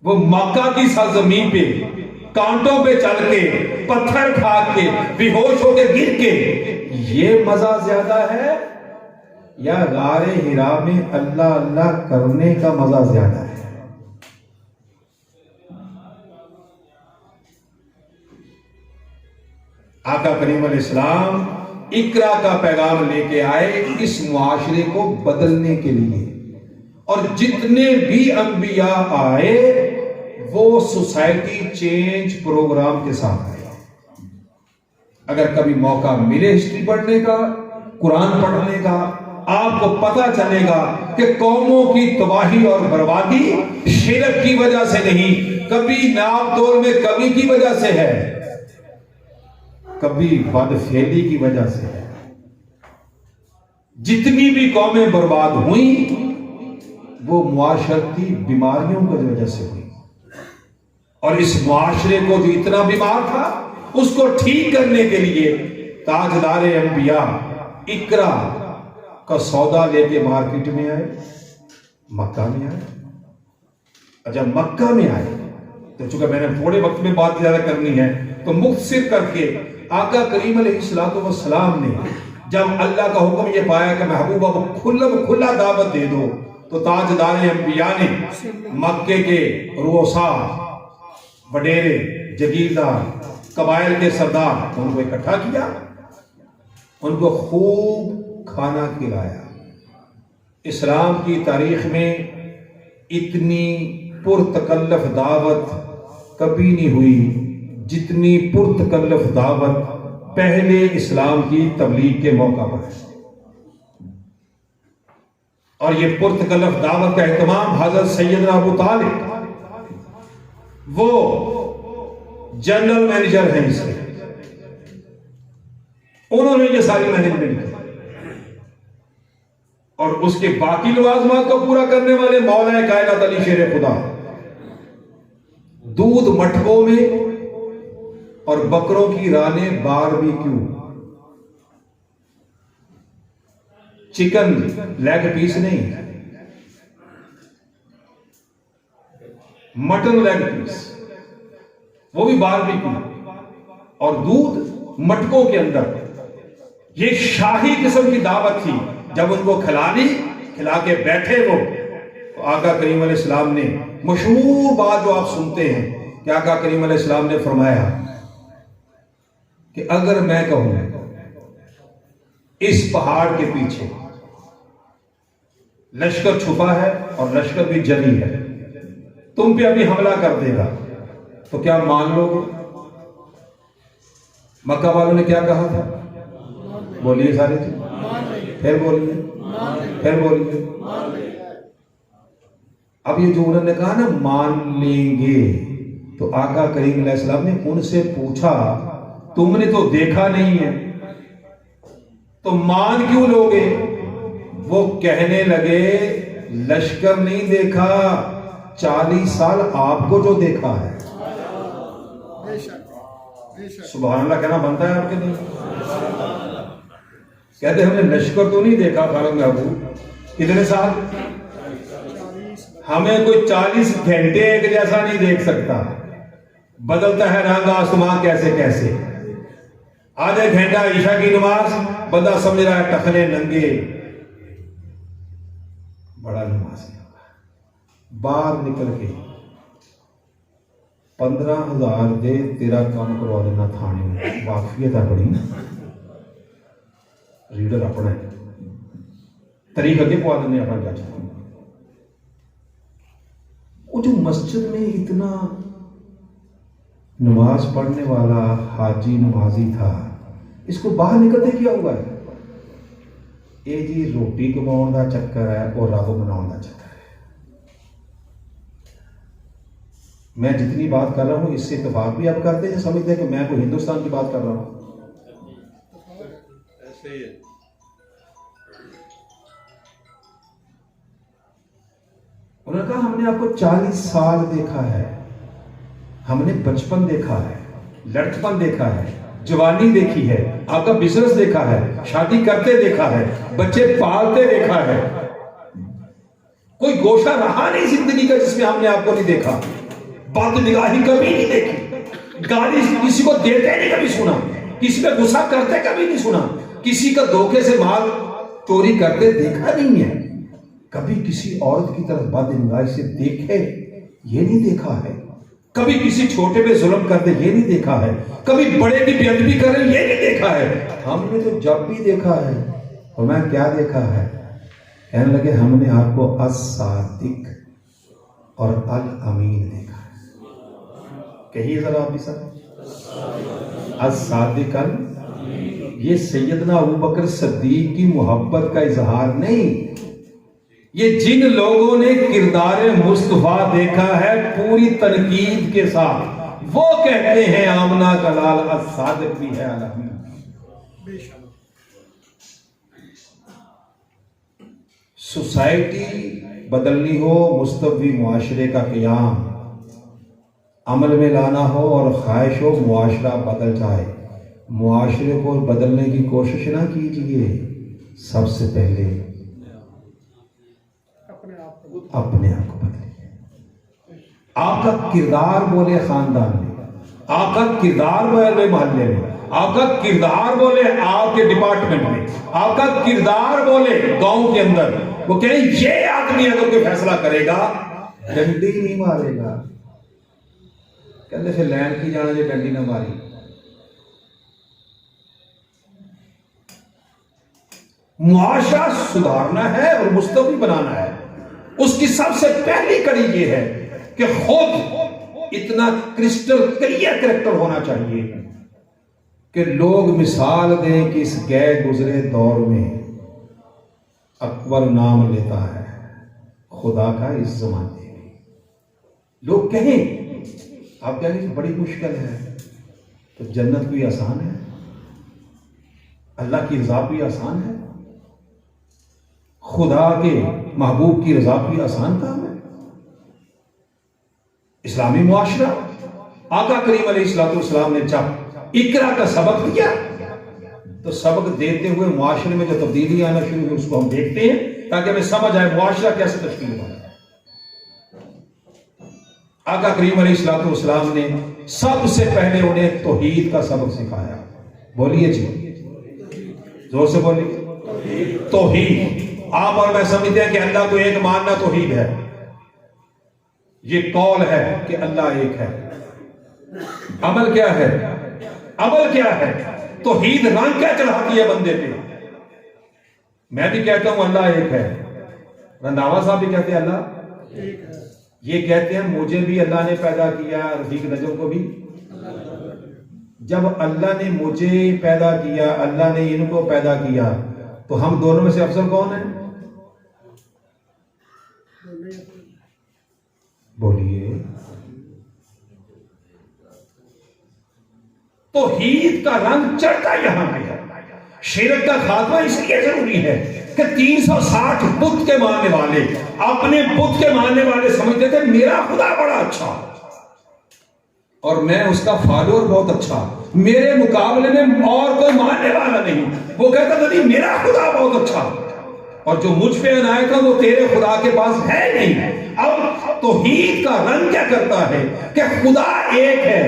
وہ مکہ کی سرزمین پہ کانٹوں پہ چل کے، پتھر کھا کے، بے ہوش ہو کے گر کے، یہ مزہ زیادہ ہے یا غار ہیرا میں اللہ اللہ کرنے کا مزہ زیادہ ہے؟ آقا کریم علیہ السلام اقرا کا پیغام لے کے آئے اس معاشرے کو بدلنے کے لیے، اور جتنے بھی انبیاء آئے وہ سوسائٹی چینج پروگرام کے ساتھ آئے۔ اگر کبھی موقع ملے ہسٹری پڑھنے کا، قرآن پڑھنے کا، آپ کو پتہ چلے گا کہ قوموں کی تباہی اور بربادی شرک کی وجہ سے نہیں، کبھی ناپ تول میں کمی کی وجہ سے ہے، کبھی بد فعلی کی وجہ سے ہے۔ جتنی بھی قومیں برباد ہوئیں وہ معاشرتی بیماریوں کی وجہ سے ہوئی، اور اس معاشرے کو جو اتنا بیمار تھا اس کو ٹھیک کرنے کے لیے تاجدار انبیاء اقرا کا سودا لے کے مارکیٹ میں آئے، مکہ میں آئے۔ جب مکہ میں آئے تو چونکہ میں نے تھوڑے وقت میں بات زیادہ کرنی ہے تو مختصر کر کے آقا کریم علیہ السلام نے جب اللہ کا حکم یہ پایا کہ محبوبہ کو کھلا دعوت دے دو، تو تاجدار انبیاء نے مکے کے رؤساء، وڈیرے، جگیردار، قبائل کے سردار ان کو اکٹھا کیا، ان کو خوب کھانا کھلایا، اسلام کی تاریخ میں اتنی پرتکلف دعوت کبھی نہیں ہوئی جتنی پرتکلف دعوت پہلے اسلام کی تبلیغ کے موقع پر ہے. اور یہ پرتکلف دعوت کا اہتمام حضرت سیدنا ابو طالب، وہ جنرل مینیجر ہیں اس کے، انہوں نے یہ ساری مینجمنٹ کی، اور اس کے باقی لوازمات کو پورا کرنے والے مولا کائنات علی شیر خدا دودھ مٹکوں میں اور بکروں کی رانیں باربیکیو، چکن لیگ پیس نہیں، مٹن لیگ پیس، وہ بھی باربیکیو اور دودھ مٹکوں کے اندر. یہ شاہی قسم کی دعوت تھی. جب ان کو کھلا کے بیٹھے وہ، تو آقا کریم علیہ السلام نے مشہور بات جو آپ سنتے ہیں کہ آقا کریم علیہ السلام نے فرمایا کہ اگر میں کہوں اس پہاڑ کے پیچھے لشکر چھپا ہے اور لشکر بھی جلی ہے، تم پہ ابھی حملہ کر دے گا، تو کیا مان لو گے؟ مکہ والوں نے کیا کہا تھا؟ بولیے سارے جی، پھر بولیے. اب یہ جو انہوں نے کہا نا مان لیں گے، تو آقا کریم علیہ السلام نے ان سے پوچھا تم نے تو دیکھا نہیں ہے تو مان کیوں لوگے؟ وہ کہنے لگے لشکر نہیں دیکھا، 40 سال آپ کو جو دیکھا ہے. سبحان اللہ کہنا بنتا ہے آپ کے نہیں؟ کہتے ہم نے لشکر تو نہیں دیکھا خالد محبوب، کتنے سال؟ ہمیں کوئی 40 گھنٹے ایک جیسا نہیں دیکھ سکتا، بدلتا ہے رنگ آسمان کیسے کیسے. آدھے گھنٹہ عشاء کی نماز بندہ سمجھ رہا ہے ٹخنے ننگے، بڑا نماز ہے، باہر نکل کے 15,000 دے تیرا کام کروا دینا تھانے میں. واقفیت ہے بڑی، ریڈر اپنا ہے، طریقہ کے پوا دینے اپنا کیا چاہتا. وہ جو مسجد میں اتنا نماز پڑھنے والا حاجی نمازی تھا، اس کو باہر نکلتے کیا ہوا ہے؟ اے جی روٹی کماؤں دا چکر ہے اور رب مناؤں دا چکر ہے. میں جتنی بات کر رہا ہوں اس سے اتفاق بھی آپ کرتے ہیں، سمجھتے ہیں کہ میں کوئی ہندوستان کی بات کر رہا ہوں. انہوں نے کہا ہم نے آپ کو 40 سال دیکھا ہے، ہم نے بچپن دیکھا ہے، لڑکپن دیکھا ہے، جوانی دیکھی ہے، آپ کا بزنس دیکھا ہے، شادی کرتے دیکھا ہے، بچے پالتے دیکھا ہے. کوئی گوشہ رہا نہیں زندگی کا جس میں ہم نے آپ کو نہیں دیکھا. بد نگاہی کبھی نہیں دیکھی، گالی کسی کو دیتے نہیں کبھی سنا، کسی پہ غصہ کرتے کبھی نہیں سنا، کسی کا دھوکے سے مال چوری کرتے دیکھا نہیں ہے، کبھی کسی عورت کی طرف بد نگاہی سے دیکھے یہ نہیں دیکھا ہے، کبھی کسی چھوٹے پہ ظلم کرتے یہ نہیں دیکھا ہے، کبھی بڑے کی بے ادبی کرے یہ نہیں دیکھا ہے. ہم نے تو جب بھی دیکھا ہے، اور میں کیا دیکھا ہے؟ کہنے لگے ہم نے آپ کو الصادق اور الامین دیکھا ہے. کہیے ذرا آپ بھی سر، الصادق یہ سیدنا ابوبکر صدیق کی محبت کا اظہار نہیں. یہ جن لوگوں نے کردار مصطفیٰ دیکھا ہے پوری تنقید کے ساتھ، وہ کہتے ہیں آمنہ کا لال الصادق بھی ہے الامین. سوسائٹی بدلنی ہو، مستوی معاشرے کا قیام عمل میں لانا ہو اور خواہش ہو معاشرہ بدل جائے، معاشرے کو بدلنے کی کوشش نہ کیجیے. سب سے پہلے اپنے آپ کو بدلیے. آپ کا کردار بولے خاندان میں، آپ کا کردار بولے محلے میں، آپ کا کردار بولے آپ کے ڈپارٹمنٹ میں، آپ کا کردار بولے گاؤں کے اندر. وہ کہیں یہ آدمی اگر کوئی فیصلہ کرے گا ڈنڈی نہیں مارے گا، کہتے پھر لین کی جانا جو ڈنڈی نہ ماری. معاشرہ سدھارنا ہے اور مستقبل بنانا ہے، اس کی سب سے پہلی کڑی یہ ہے کہ خود اتنا کرسٹل کلیئر کریکٹر ہونا چاہیے کہ لوگ مثال دیں کہ اس گئے گزرے دور میں اکبر نام لیتا ہے خدا کا اس زمانے میں. لوگ کہیں آپ کہیں کہ بڑی مشکل ہے، تو جنت بھی آسان ہے، اللہ کی رضا بھی آسان ہے، خدا کے محبوب کی رضا بھی آسان کام ہے. اسلامی معاشرہ آقا کریم علیہ الصلوۃ والسلام نے جب اقرا کا سبق دیا تو سبق دیتے ہوئے معاشرے میں جو تبدیلی آنا شروع ہوئی اس کو ہم دیکھتے ہیں تاکہ ہمیں سمجھ آئے معاشرہ کیسے تشکیل ہوا. آقا کریم علیہ الصلوۃ والسلام نے سب سے پہلے انہیں توحید کا سبق سکھایا. بولیے جی، زور سے بولیے. توحید. آپ اور میں سمجھتے ہیں کہ اللہ کو ایک ماننا توحید ہے، یہ قول ہے کہ اللہ ایک ہے. عمل کیا ہے؟ عمل کیا ہے؟ توحید رنگ کیا چڑھاتی ہے بندے پہ. میں بھی کہتا ہوں اللہ ایک ہے، رنداوا صاحب بھی کہتے ہیں اللہ ایک ہے. یہ کہتے ہیں مجھے بھی اللہ نے پیدا کیا، رفیق نجم کو بھی. جب اللہ نے مجھے پیدا کیا، اللہ نے ان کو پیدا کیا، تو ہم دونوں میں سے افضل کون ہے؟ بولیے. توحید کا رنگ چڑھتا یہاں پہ ہے. شرک کا خاتمہ اس لیے ضروری ہے کہ 360 بت کے ماننے والے اپنے بت کے ماننے والے سمجھتے تھے میرا خدا بڑا اچھا اور میں اس کا فالوور بہت اچھا، میرے مقابلے میں اور کوئی ماننے والا نہیں. وہ کہتا تھا نہیں میرا خدا بہت اچھا اور جو مجھ پہ عنایت تھا وہ تیرے خدا کے پاس ہے نہیں. اب توحید کا رنگ کیا کرتا ہے کہ خدا ایک ہے.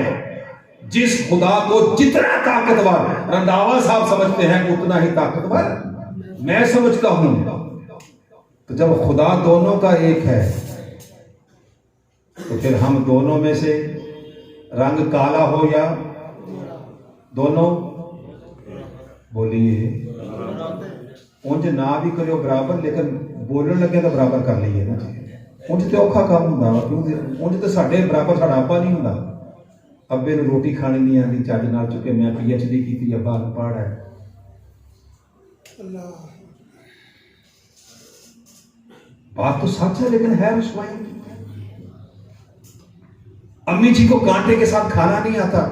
جس خدا کو جتنا طاقتور رنداوا صاحب سمجھتے ہیں کہ اتنا ہی طاقتور میں سمجھتا ہوں. تو جب خدا دونوں کا ایک ہے تو پھر ہم دونوں میں سے رنگ کالا ہو یا دونوں، بولیے. اونج نہ بھی کرو برابر لیکن بولن لگے تو برابر کر لیے نا. اونج تو اوکھا کام ہوں، کیونکہ اونج تو ساڈے برابر ساڈا آپا نہیں ہوں. ابے نے روٹی کھانی نہیں آتی چج نال، چکے میں PhD کی ابا پڑھ ہے. بات تو سچ ہے لیکن ہے رسوائی. امی جی کو کانٹے کے ساتھ کھانا نہیں آتا.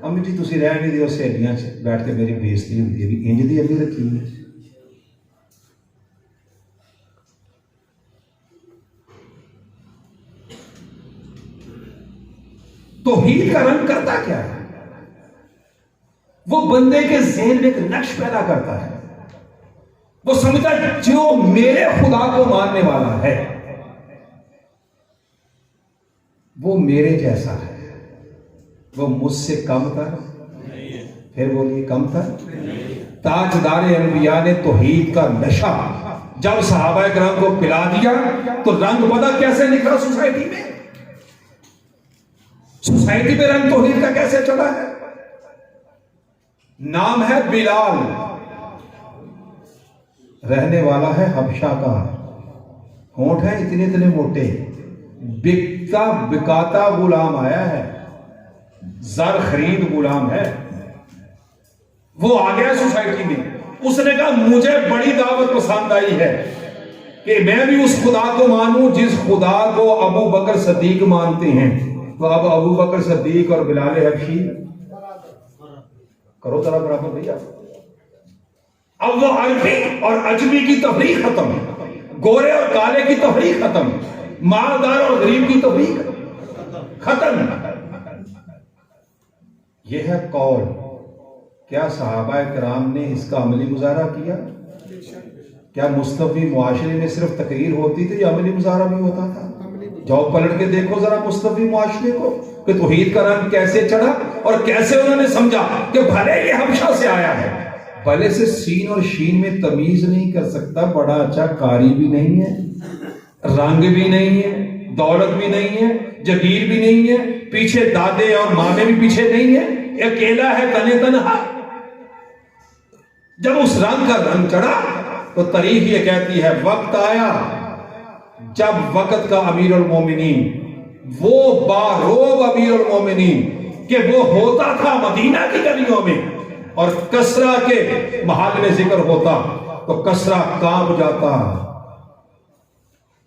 امی جی تسی رہ نہیں دیو سہیلیاں بیٹھ کے میری بےزتی ہوتی ہے بھی انج دی امی رکھی ہے. توحید کا رنگ کرتا کیا ہے؟ وہ بندے کے ذہن میں ایک نقش پیدا کرتا ہے. وہ سمجھتا ہے جو میرے خدا کو ماننے والا ہے وہ میرے جیسا ہے، وہ مجھ سے کم تر. پھر بولیے کم تر. تاجدار انبیاء نے توحید کا نشہ جب صحابہ کرام کو پلا دیا تو رنگ پتہ کیسے نکلا سوسائٹی میں. سوسائٹی میں رنگ توحید کا کیسے چلا ہے. نام ہے بلال، رہنے والا ہے حبشہ کا، ہونٹ ہے اتنے اتنے موٹے، بکتا بکاتا غلام آیا ہے، زر خرید غلام ہے. وہ آ گیا سوسائٹی میں. اس نے کہا مجھے بڑی دعوت پسند آئی ہے کہ میں بھی اس خدا کو مانوں جس خدا کو ابو بکر صدیق مانتے ہیں. تو اب ابو بکر صدیق اور بلال حبشی کرو ذرا برابر بھیا. اب وہ عربی اور عجمی کی تفریق ختم، گورے اور کالے کی تفریق ختم، مالدار اور غریب کی تفریق ختم. یہ ہے قول. کیا صحابہ کرام نے اس کا عملی مظاہرہ کیا؟ کیا مصطفی معاشرے میں صرف تقریر ہوتی تھی یا عملی مظاہرہ بھی ہوتا تھا؟ جاؤ پلٹ کے دیکھو ذرا مصطفی معاشرے کو کہ توحید کا رنگ کیسے چڑھا اور کیسے انہوں نے سمجھا کہ بھلے یہ حبشہ سے آیا ہے، بھلے سے سین اور شین میں تمیز نہیں کر سکتا، بڑا اچھا قاری بھی نہیں ہے، رنگ بھی نہیں ہے، دولت بھی نہیں ہے، جگیر بھی نہیں ہے، پیچھے دادے اور مامے بھی پیچھے نہیں ہے، اکیلا ہے تنے تنہا. جب اس رنگ کا رنگ چڑھا تو تاریخ یہ کہتی ہے وقت آیا جب وقت کا امیر المومنین، وہ باروب امیر المومنین کہ وہ ہوتا تھا مدینہ کی گلیوں میں، اور کسرا کے محل میں ذکر ہوتا تو کسرا کانپ جاتا،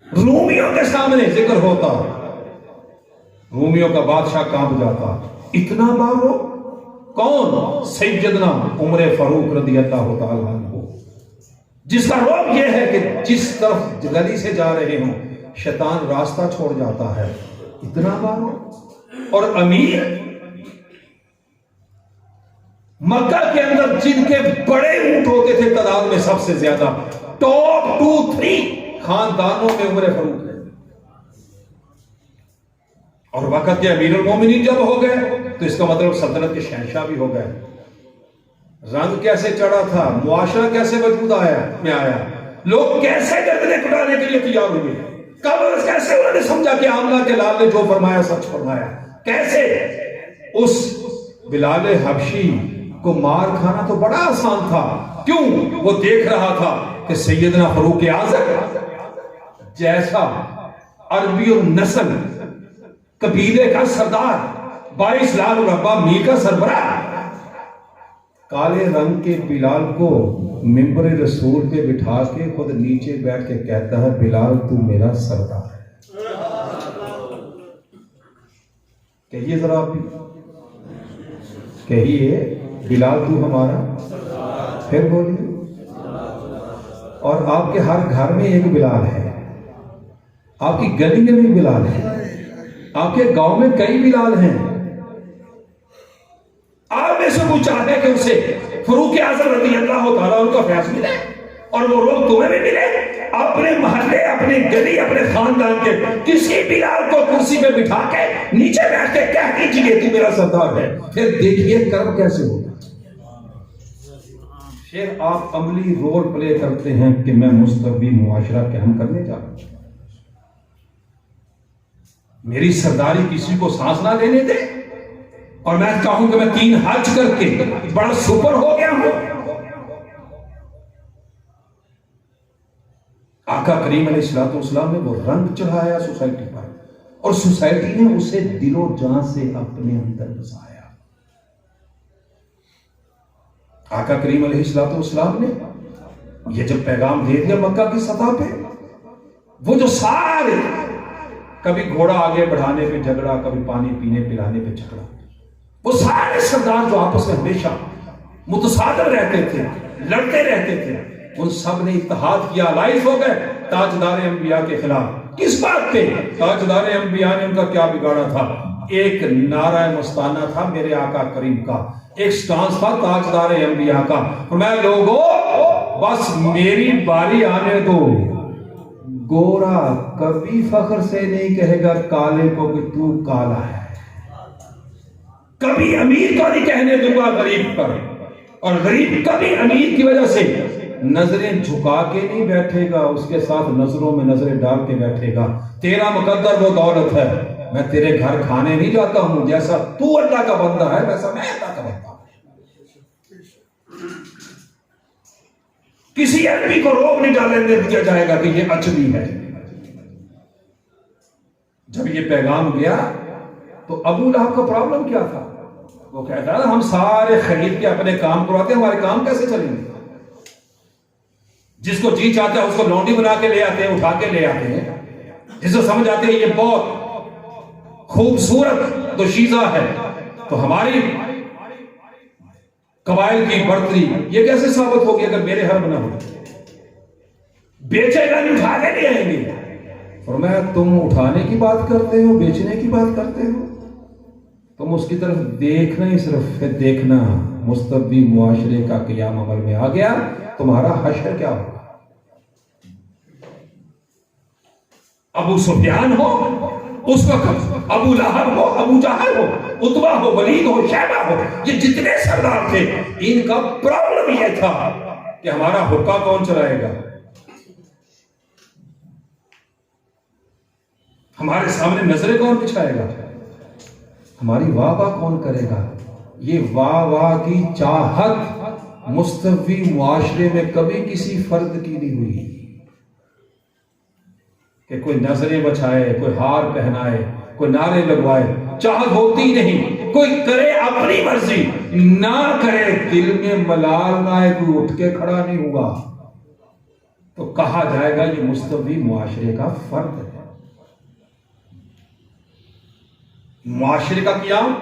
رومیوں کے سامنے ذکر ہوتا رومیوں کا بادشاہ کانپ جاتا۔ اتنا باروب کون؟ سیدنا عمر فاروق رضی اللہ تعالیٰ عنہ، جس کا روب یہ ہے کہ جس طرف گلی سے جا رہے ہوں شیطان راستہ چھوڑ جاتا ہے۔ اتنا باروب۔ اور امیر مکہ کے اندر جن کے بڑے اونٹ ہوتے تھے تعداد میں سب سے زیادہ، ٹاپ 2-3 خاندانوں میں عمر فاروق ہے۔ اور وقت کے امیر المومنین جب ہو گئے تو اس کا مطلب سلطنت کے شہنشاہ بھی ہو گئے۔ رنگ کیسے چڑھا تھا، معاشرہ کیسے وجود آیا، لوگ کیسے گردنیں کٹانے کے لیے تیار ہوئے، کیسے انہوں نے سمجھا کہ آمنہ کے لال نے جو فرمایا سچ فرمایا، کیسے اس بلال حبشی کو مار کھانا تو بڑا آسان تھا۔ کیوں؟ وہ دیکھ رہا تھا کہ سیدنا فاروق اعظم جیسا عربی النسل قبیلے کا سردار 22 لاکھ رقبہ میل کا سربراہ کالے رنگ کے بلال کو منبر رسول پہ بٹھا کے خود نیچے بیٹھ کے کہتا ہے بلال تو میرا سردار ہے۔ کہیے ذرا آپ بھی، کہیے بلال تو ہمارا، پھر بولیے۔ اور آپ کے ہر گھر میں ایک بلال ہے، آپ کی گلی میں بھی بلال ہے، آپ کے گاؤں میں کئی بلال ہیں۔ آپ میں سے کوئی چاہتے کہ اسے فاروق اعظم رضی اللہ تعالیٰ عنہ کا فیض ملے اور وہ روب تمہیں بھی ملے، اپنے محلے، اپنی گلی، اپنے خاندان کے کسی بلال کو کرسی پہ بٹھا کے نیچے بیٹھ کے کہہ دیجیے تو میرا سردار ہے، پھر دیکھیے کرم کیسے ہوگا۔ پھر آپ عملی رول پلے کرتے ہیں کہ میں مستقبی معاشرہ قائم کرنے جا رہا ہوں، میری سرداری کسی کو سانس نہ لینے دے، اور میں کہوں کہ میں 3 حج کر کے بڑا سپر ہو گیا ہوں۔ آقا کریم علیہ السلام نے وہ رنگ چڑھایا سوسائٹی پر، اور سوسائٹی نے اسے دل و جان سے اپنے اندر بسایا۔ آقا کریم علیہ السلام نے یہ جب پیغام دے دیا مکہ کی سطح پہ، وہ جو سارے کبھی گھوڑا آگے بڑھانے پہ جھگڑا، کبھی پانی پینے پلانے پہ جھگڑا، وہ سارے سردار جو آپس میں ہمیشہ متصادم رہتے تھے، لڑتے رہتے تھے، ان سب نے اتحاد کیا، الائز ہو گئے تاجدار انبیاء کے خلاف۔ کس بات پہ؟ تاجدار انبیاء نے ان کا کیا بگاڑا تھا؟ ایک نعرہ مستانہ تھا میرے آقا کریم کا، ایک سٹانس تھا تاجدار انبیاء کا، میں لوگوں بس میری باری آنے دو۔ گورا کبھی فخر سے نہیں کہے گا کالے کو کہ تو کالا ہے، کبھی امیر کو نہیں کہنے دوں گا غریب پر، اور غریب کبھی امیر کی وجہ سے نظریں جھکا کے نہیں بیٹھے گا، اس کے ساتھ نظروں میں نظریں ڈال کے بیٹھے گا۔ تیرا مقدر وہ دولت ہے، میں تیرے گھر کھانے نہیں جاتا ہوں، جیسا تو اللہ کا بندہ ہے ویسا میں اللہ کا بندہ ہوں۔ کسی عربی کو روک نہیں ڈالنے دیا جائے گا کہ یہ اجنبی ہے۔ جب یہ پیغام گیا تو ابو لہب کا پرابلم کیا تھا؟ وہ کہتا ہے ہم سارے خرید کے اپنے کام کرواتے ہیں، ہمارے کام کیسے چلیں گے؟ جس کو جی چاہتا ہے اس کو لونڈی بنا کے لے آتے ہیں، اٹھا کے لے آتے ہیں، جس کو سمجھ آتے ہیں یہ بہت خوبصورت دوشیزہ ہے، تو ہماری قبائل کی برتری یہ کیسے ثابت ہوگی اگر میرے حرم نہ ہو؟ بیچے گا نہیں، اٹھا کے لے آئیں گے۔ فرمایا تم اٹھانے کی بات کرتے ہو، بیچنے کی بات کرتے ہو، تم اس کی طرف دیکھنا ہی صرف، پھر دیکھنا مستقبی معاشرے کا قیام عمل میں آ گیا، تمہارا حشر کیا ہوگا۔ ابو سفیان ہو اس وقت، ابو لہب ہو، ابو جہل ہو، عتبہ ہو، ولید ہو، شیبہ ہو، یہ جتنے سردار تھے ان کا پرابلم یہ تھا کہ ہمارا حقہ کون چلائے گا، ہمارے سامنے نظریں کون بچھائے گا، ہماری واہ واہ کون کرے گا۔ یہ واہ واہ کی چاہت مستوی معاشرے میں کبھی کسی فرد کی نہیں ہوئی کہ کوئی نظریں بچھائے، کوئی ہار پہنائے، کوئی نعرے لگوائے، چاہت ہوتی نہیں، کوئی کرے اپنی مرضی، نہ کرے دل میں ملال نہ آئے، کوئی اٹھ کے کھڑا نہیں ہوا تو کہا جائے گا یہ مستوی معاشرے کا فرد ہے۔ معاشرے کا قیام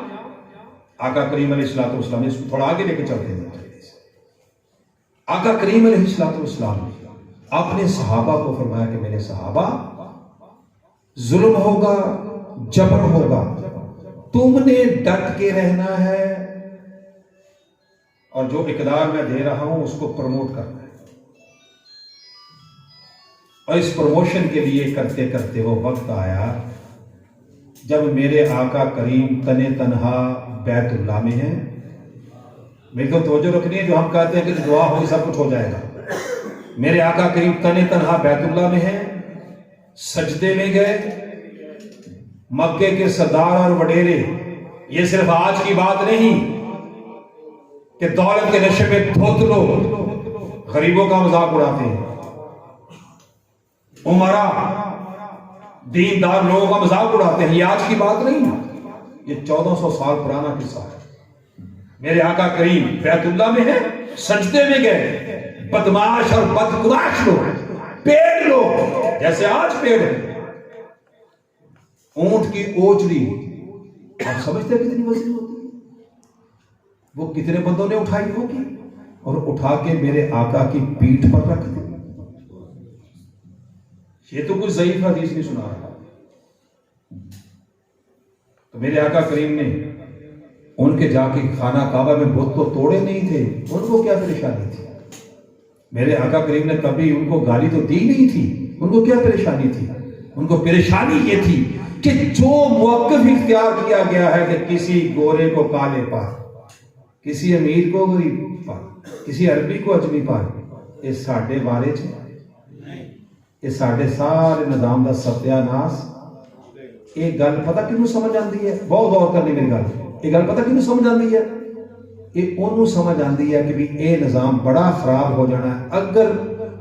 آقا کریم علیہ الصلوۃ والسلام، اس کو تھوڑا آگے لے کے چلتے ہیں۔ آقا کریم علیہ الصلوۃ والسلام نے اپنے صحابہ کو فرمایا کہ میرے صحابہ، ظلم ہوگا، جبر ہوگا، تم نے ڈٹ کے رہنا ہے اور جو اقدار میں دے رہا ہوں اس کو پروموٹ کرنا ہے، اور اس پروموشن کے لیے کرتے کرتے وہ وقت آیا جب میرے آقا کریم تن تنہا بیت اللہ میں ہیں۔ میری تو توجہ رکھنی ہے، جو ہم کہتے ہیں کہ دعا ہوگی سب کچھ ہو جائے گا۔ میرے آقا کریم تن تنہا بیت اللہ میں ہیں، سجدے میں گئے، مکے کے سردار اور وڈیرے، یہ صرف آج کی بات نہیں کہ دولت کے نشے میں دھت لوگ غریبوں کا مذاق اڑاتے ہیں، عمرا دیندار لوگوں کا مذاق اڑاتے ہیں، یہ آج کی بات نہیں، یہ 1400 سال پرانا قصہ ہے۔ میرے آقا کریم بیت اللہ میں ہیں، سجدے میں گئے، بدماش اور بدگماش لوگ، پیڑ لوگ جیسے آج پیڑ ہے، اونٹ کی اوجڑی، آپ سمجھتے ہیں کتنی وزن ہوتی ہے؟ وہ کتنے بندوں نے اٹھائی ہوگی اور اٹھا کے میرے آقا کی پیٹھ پر رکھ دی۔ یہ تو کچھ ضعیف حدیث نہیں سنا رہا۔ تو میرے آقا کریم نے ان کے جا کے خانہ کعبہ میں بت تو توڑے نہیں تھے، ان کو کیا پریشانی تھی؟ میرے آقا کریم نے کبھی ان کو گالی تو دی نہیں تھی، ان کو کیا پریشانی تھی؟ ان کو پریشانی یہ تھی کہ جو موقف اختیار کیا گیا ہے کہ کسی گورے کو کالے پار، کسی امیر کو غریب پار، کسی عربی کو اجمی پار، یہ ساڈے بارے چ یہ ساڈے سارے نظام دا ستیہ ناس۔ یہ گل پتہ کینوں سمجھ آندی ہے؟ بہت غور کرنی میری گل، یہ گل پتہ کینوں سمجھ آندی ہے؟ یہ انہوں سمجھ آندی ہے کہ بھی اے نظام بڑا خراب ہو جانا ہے اگر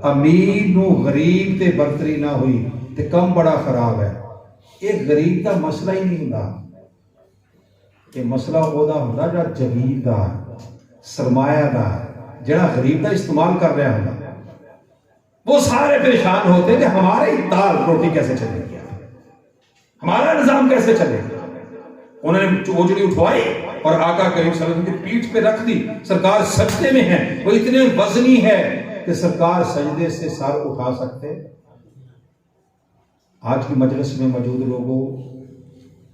امیر نو غریب تے برتری نہ ہوئی تے کم بڑا خراب ہے۔ یہ غریب دا مسئلہ ہی نہیں ہوندا، یہ مسئلہ ہودا ہوندا جا جگیردار سرمایہ دار جڑا غریب دا استعمال کر رہا ہوندا، وہ سارے پریشان ہوتے کہ ہمارے دال روٹی کیسے چلے گی، ہمارا نظام کیسے چلے گا۔ انہوں نے اوجڑی اٹھوائی اور آقا کریم صلی اللہ علیہ وسلم کی پیٹھ پہ رکھ دی، سرکار سجدے میں ہیں، وہ اتنے وزنی ہے کہ سرکار سجدے سے سر اٹھا سکتے۔ آج کی مجلس میں موجود لوگوں،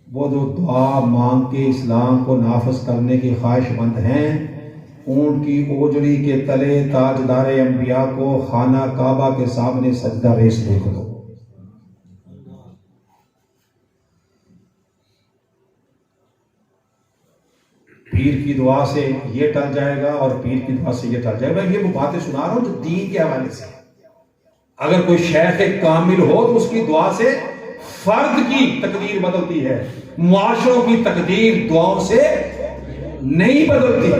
وہ جو دعا مانگ کے اسلام کو نافذ کرنے کی خواہش مند ہیں، اونٹ کی اوجڑی کے تلے تاجدار انبیاء کو خانہ کعبہ کے سامنے سجدہ ریز دیکھ لو۔ پیر کی دعا سے یہ ٹل جائے گا اور پیر کی دعا سے یہ ٹل جائے گا۔ میں یہ وہ باتیں سنا رہا ہوں جو دین کے حوالے سے، اگر کوئی شیخ کامل ہو تو اس کی دعا سے فرد کی تقدیر بدلتی ہے، معاشروں کی تقدیر دعاؤں سے نہیں بدلتی۔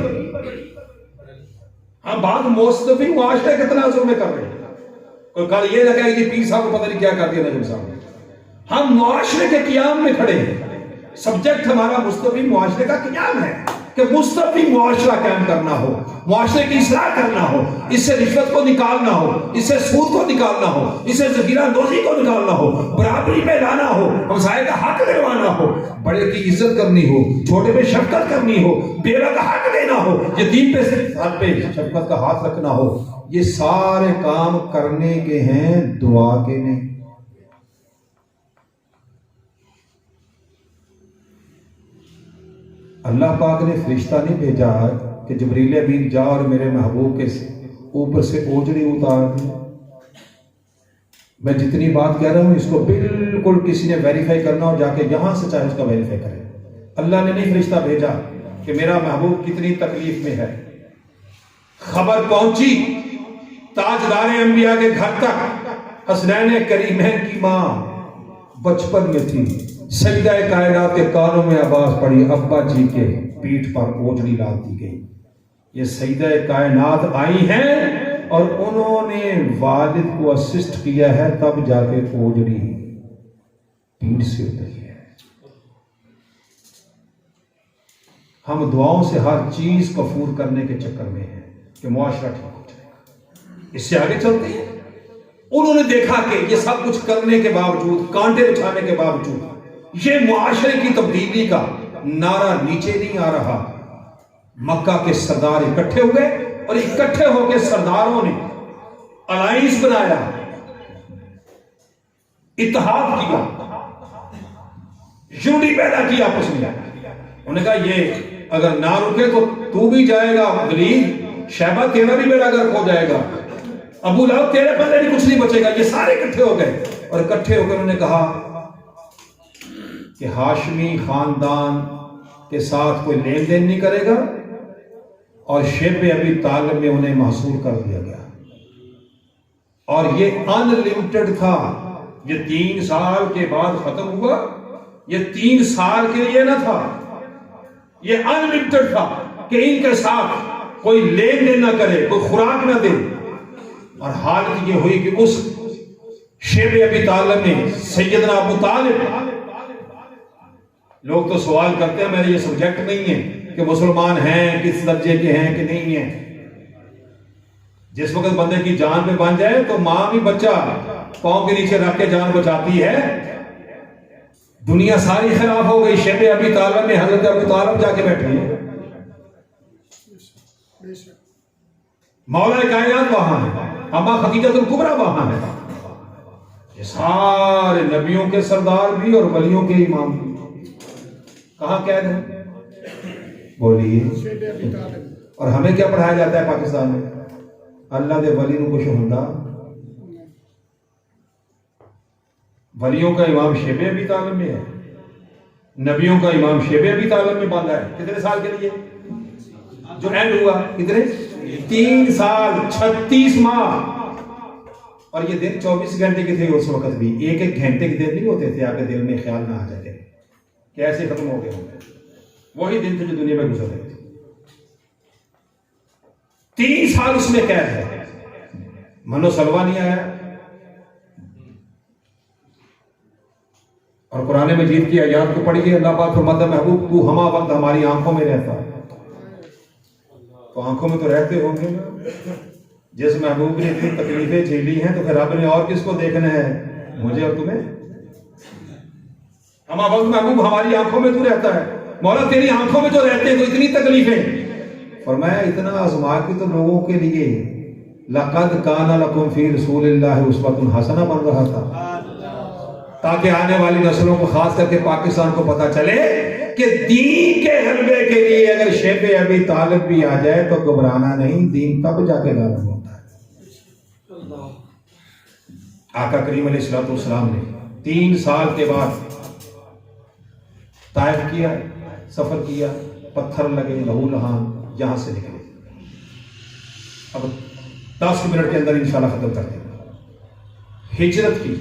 ہم بعض مستفی معاشرے کے تناظر میں کر رہے ہیں، کوئی کل یہ لگا کہ پیر صاحب کو پتہ نہیں کیا کر دیا نجم صاحب نے۔ ہم معاشرے کے قیام میں کھڑے ہیں، سبجیکٹ ہمارا مستفی معاشرے کا قیام ہے کہ مستفی معاشرہ قائم کرنا ہو، معاشرے کی اصلاح کرنا ہو، اس سے رشوت کو نکالنا ہو، اس سے سود کو نکالنا ہو، اس سے ذخیرہ اندوزی کو نکالنا ہو، برابری پہ لانا ہو، ہمسائے کا حق دلوانا ہو، بڑے کی عزت کرنی ہو، چھوٹے پہ شفقت کرنی ہو، بیوہ کا حق دینا ہو، یتیم پہ سر پہ شفقت کا ہاتھ رکھنا ہو، یہ سارے کام کرنے کے ہیں، دعا کے نہیں۔ اللہ پاک نے فرشتہ نہیں بھیجا کہ جبریل امین جا اور میرے محبوب کے اوپر سے اوجڑی اتار دی۔ میں جتنی بات کہہ رہا ہوں اس کو بالکل کسی نے ویریفائی کرنا ہو، جا کے یہاں سے چاہے اس کا ویریفائی کرے۔ اللہ نے نہیں فرشتہ بھیجا کہ میرا محبوب کتنی تکلیف میں ہے۔ خبر پہنچی تاجدار انبیاء کے گھر تک، حسنین کریمین کی ماں بچپن میں تھی، سجدہ کائنات کے کانوں میں آواز پڑی، ابا جی کے پیٹھ پر اوجڑی ڈال دی گئی۔ یہ سیدہ کائنات آئی ہیں اور انہوں نے والد کو اسسٹ کیا ہے، تب جا کے اوجڑی پیڑ سے اتری ہے۔ ہم دعاؤں سے ہر چیز کفور کرنے کے چکر میں ہیں کہ معاشرہ ٹھیک ہو جائے گا، اس سے آگے چلتے ہیں۔ انہوں نے دیکھا کہ یہ سب کچھ کرنے کے باوجود، کانٹے بچھانے کے باوجود، یہ معاشرے کی تبدیلی کا نعرہ نیچے نہیں آ رہا۔ مکہ کے سردار اکٹھے ہوئے اور اکٹھے ہو کے سرداروں نے الائنس بنایا، اتحاد کیا، یونٹی پیدا کی آپس میں۔ انہوں نے کہا یہ اگر نہ رکے تو بھی جائے گا ولید، شیبہ تیرا بھی بیڑا گرک ہو جائے گا، ابو لہب تیرے پلے بھی کچھ نہیں بچے گا۔ یہ سارے اکٹھے ہو گئے اور اکٹھے ہو کر انہوں نے کہا کہ ہاشمی خاندان کے ساتھ کوئی لین دین نہیں کرے گا، اور شیب ابی طالب میں انہیں محصور کر دیا گیا، اور یہ ان لمیٹڈ تھا۔ یہ 3 سال کے بعد ختم ہوا، یہ 3 سال کے لیے نہ تھا، یہ ان لمیٹڈ تھا کہ ان کے ساتھ کوئی لین دین نہ کرے، کوئی خوراک نہ دے۔ اور حالت یہ ہوئی کہ اس شیب ابی طالب نے سیدنا ابو طالب، لوگ تو سوال کرتے ہیں، میرے یہ سبجیکٹ نہیں ہے کہ مسلمان ہیں کس درجے کے ہیں کہ نہیں ہیں۔ جس وقت بندے کی جان پہ بن جائے تو ماں بھی بچہ پاؤں کے نیچے رکھ کے جان بچاتی ہے۔ دنیا ساری خراب ہو گئی، شیب ابی طالب میں حضرت ابو طالب جا کے بیٹھے ہیں، مولا کائنات وہاں ہے، اما خدیجۃ الکبریٰ وہاں ہے، یہ سارے نبیوں کے سردار بھی اور ولیوں کے امام بھی کہاں قید ہیں؟ بولیے۔ اور ہمیں کیا پڑھایا جاتا ہے پاکستان میں؟ اللہ دے ولی نو کچھ ہوندا، ولیوں کا امام شیب ابی طالب میں ہے، نبیوں کا امام شیب ابی طالب میں باندھا ہے۔ کتنے سال کے لیے جو اینڈ ہوا؟ کتنے؟ 3 سال 36 ماہ۔ اور یہ دن 24 گھنٹے کے تھے اس وقت بھی، ایک ایک گھنٹے کے دن نہیں ہوتے تھے، آپ کے دل میں خیال نہ آ جائے کیسے ختم ہو گئے ہوں گے۔ وہی دن تھے جو دنیا میں گزر رہے تھے۔ 3 سال اس میں قید ہے، منو سلوا نہیں آیا۔ اور قرآن مجید کی آیات کو پڑھیے، اللہ پاک فرماتا ہے محبوب تو ہما وقت ہماری آنکھوں میں رہتا ہے۔ تو آنکھوں میں تو رہتے ہوں گے، جس محبوب نے اتنی تکلیفیں جھیلی ہیں تو پھر رب نے اور کس کو دیکھنا ہے؟ مجھے اور تمہیں۔ ہما وقت محبوب ہماری آنکھوں میں تو رہتا ہے، مولا تیری آنکھوں میں جو رہتے ہیں تو اتنی تکلیفیں۔ فرمایا اتنا آزما کے تو لوگوں کے لیے لقد کان لکم فی رسول اللہ اسوۃ حسنہ بن رہا تھا، تاکہ آنے والی نسلوں کو، خاص کر کے پاکستان کو پتا چلے کہ دین کے غلبے کے لیے اگر شیب ابی طالب بھی آ جائے تو گھبرانا نہیں، دین تب جا کے غالب ہوتا ہے۔ آقا کریم علیہ الصلوۃ والسلام نے 3 سال کے بعد طائف کیا، سفر کیا، پتھر لگے، لہو لہان، یہاں سے نکلے۔ اب 10 منٹ کے اندر انشاءاللہ ختم کر دیں۔ ہجرت کی،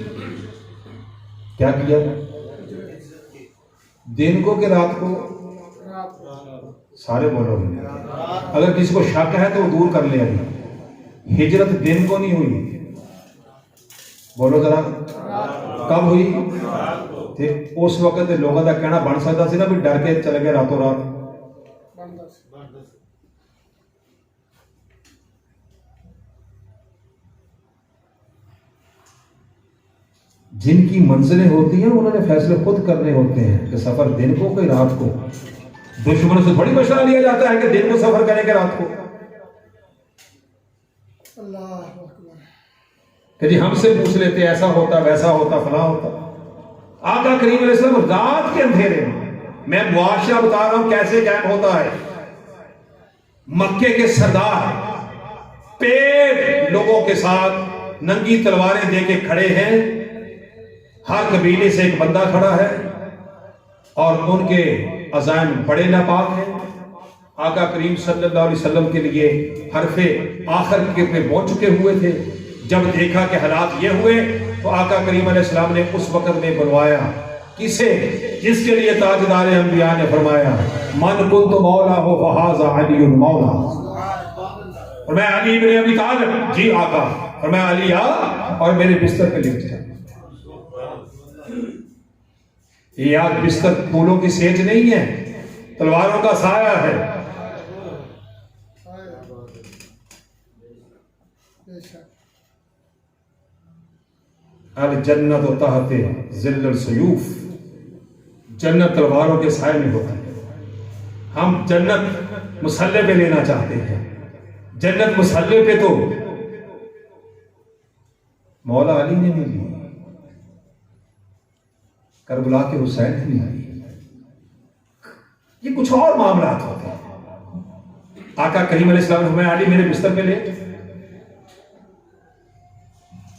کیا کیا؟ دن کو کہ رات کو؟ سارے بولو گے، اگر کسی کو شک ہے تو وہ دور کر لے۔ ابھی ہجرت دن کو نہیں ہوئی، بولو ذرا، کب ہوئی؟ اس وقت لوگوں کا کہنا بن سکتا سی نا بھی ڈر کے چلے گئے راتوں رات۔ جن کی منزلیں ہوتی ہیں انہوں نے فیصلے خود کرنے ہوتے ہیں کہ سفر دن کو کہ رات کو۔ دشمنوں سے تھوڑی مشورہ لیا جاتا ہے کہ دن کو سفر کریں کہ رات کو۔ کہ جی ہم سے پوچھ لیتے ایسا ہوتا ویسا ہوتا فلاں ہوتا۔ آقا کریم علیہ السلام رات کے اندھیرے میں معاشرہ بتا رہا ہوں کیسے قائم ہوتا ہے۔ مکے کے سردار پیٹ لوگوں کے ساتھ ننگی تلواریں دے کے کھڑے ہیں، ہر قبیلے سے ایک بندہ کھڑا ہے اور ان کے عزائم بڑے ناپاک ہیں۔ آقا کریم صلی اللہ علیہ وسلم کے لیے حرف آخر کے پہ پہنچ چکے ہوئے تھے۔ جب دیکھا کہ حالات یہ ہوئے تو آقا کریم علیہ السلام نے اس وقت میں بلوایا کسے؟ جس کے لیے تاجدار انبیاء نے فرمایا من کنت مولا ہو فہذا علی مولا، اور میں علی بن ابی طالب، جی آقا، اور میں علی آ اور میرے بستر پہ لیٹ جا. یہ آج بستر پھولوں کی سیج نہیں ہے، تلواروں کا سایہ ہے. الجنت تحت ظل السیوف، جنت تلواروں کے سائے میں ہوتی ہے. ہم جنت مسلح پہ لینا چاہتے ہیں. جنت مسلح پہ تو مولا علی نے نہیں لی، کربلا کے حسین نے نہیں لی. یہ کچھ اور معاملات ہوتے ہیں. آقا کریم علیہ السلام نے فرمایا علی میرے بستر پہ لے.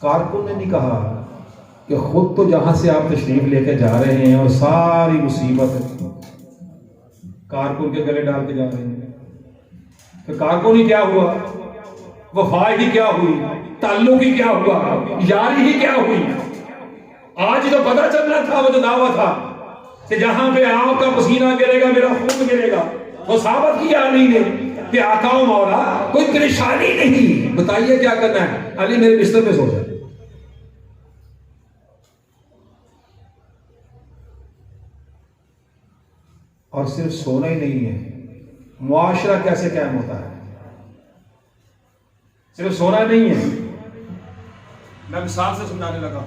کارکن نے نہیں کہا کہ خود تو جہاں سے آپ تشریف لے کے جا رہے ہیں اور ساری مصیبت کارکن کے گلے ڈال کے جا رہے ہیں. تو کارکن ہی کیا ہوا، وفا ہی کیا ہوئی، تعلق ہی کیا ہوا، یاری ہی کیا ہوئی. آج تو پتہ چلنا تھا وہ جو دعویٰ تھا کہ جہاں پہ آپ کا پسینہ گرے گا میرا خون گرے گا، وہ ثابت کیا علی نے کہ آقا و مولا کوئی پریشانی نہیں. بتائیے کیا کرنا ہے؟ علی میرے بستر پہ سو جائے. اور صرف سونا ہی نہیں ہے، معاشرہ کیسے قائم ہوتا ہے. صرف سونا نہیں ہے. میں مثال سے سمجھانے لگا.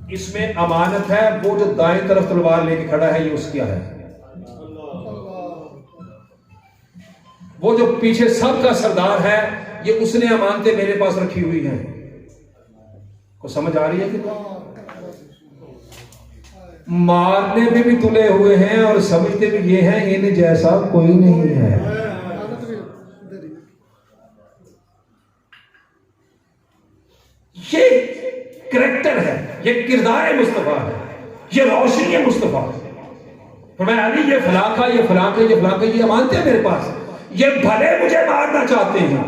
اس میں امانت ہے. وہ جو دائیں طرف تلوار لے کے کھڑا ہے یہ اس کیا ہے. وہ جو پیچھے سب کا سردار ہے یہ اس نے امانتیں میرے پاس رکھی ہوئی ہیں. کو سمجھ آ رہی ہے کہ مارنے میں بھی تلے ہوئے ہیں اور سمجھتے بھی یہ ہیں ان جیسا کوئی نہیں ہے. یہ کریکٹر ہے، یہ کردار مصطفیٰ ہے، یہ روشنی مصطفیٰ. فرمایا علی یہ فلاں کا، یہ فلاں کا، یہ فلاں کا، یہ امانتیں میرے پاس، یہ بھلے مجھے مارنا چاہتے ہیں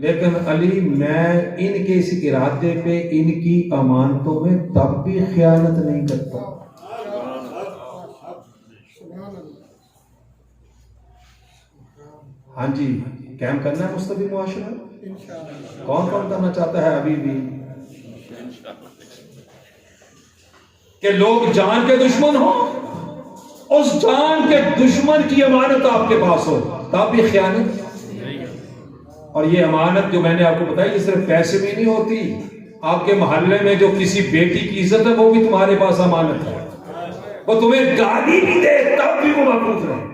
لیکن علی میں ان کے اس ارادے پہ ان کی امانتوں میں تب بھی خیانت نہیں کرتا. ہاں جی، قائم کرنا ہے مستقبل معاشرہ. کون کون کرنا چاہتا ہے ابھی بھی کہ لوگ جان کے دشمن ہوں، اس جان کے دشمن کی امانت آپ کے پاس ہو تب بھی خیانت. اور یہ امانت جو میں نے آپ کو بتائی یہ صرف پیسے میں نہیں ہوتی. آپ کے محلے میں جو کسی بیٹی کی عزت ہے وہ بھی تمہارے پاس امانت ہے. وہ تمہیں گالی بھی دے تب بھی وہ محفوظ رہے.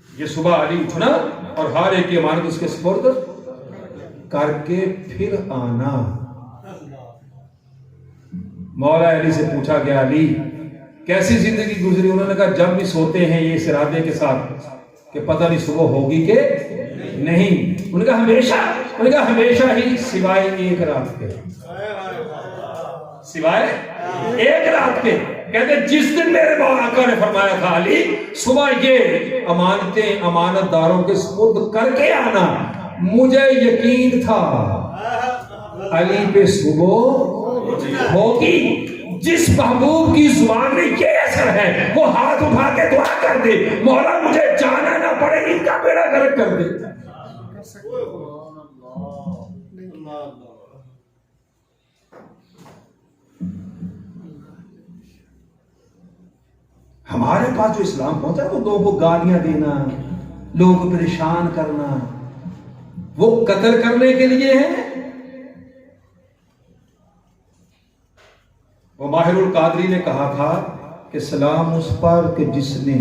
یہ صبح علی اٹھنا اور ہر ایک کی امانت اس کے سپرد کر کے پھر آنا. مولا علی سے پوچھا گیا علی کیسی زندگی گزری؟ انہوں نے کہا جب بھی سوتے ہیں یہ اس ارادے کے ساتھ کہ پتہ نہیں صبح ہوگی کہ نہیں. انہوں نے کہا ہمیشہ ہی سوائے ایک رات کے. سوائے ایک رات کے. کہتے جس دن میرے آقا نے فرمایا تھا علی صبح یہ امانتیں امانت داروں کے سپرد کر کے آنا، مجھے یقین تھا علی پہ صبح ہوگی. جس محبوب کی زبان میں یہ اثر ہے وہ ہاتھ اٹھا کے دعا کر دے مولا مجھے جانا نہ پڑے، ان کا بیڑا غرق کر دے. ہمارے پاس جو اسلام پہنچا ہے وہ لوگوں کو گالیاں دینا، لوگوں کو پریشان کرنا، وہ قتل کرنے کے لیے ہے. وہ ماہر القادری نے کہا تھا کہ سلام اس پر کہ جس نے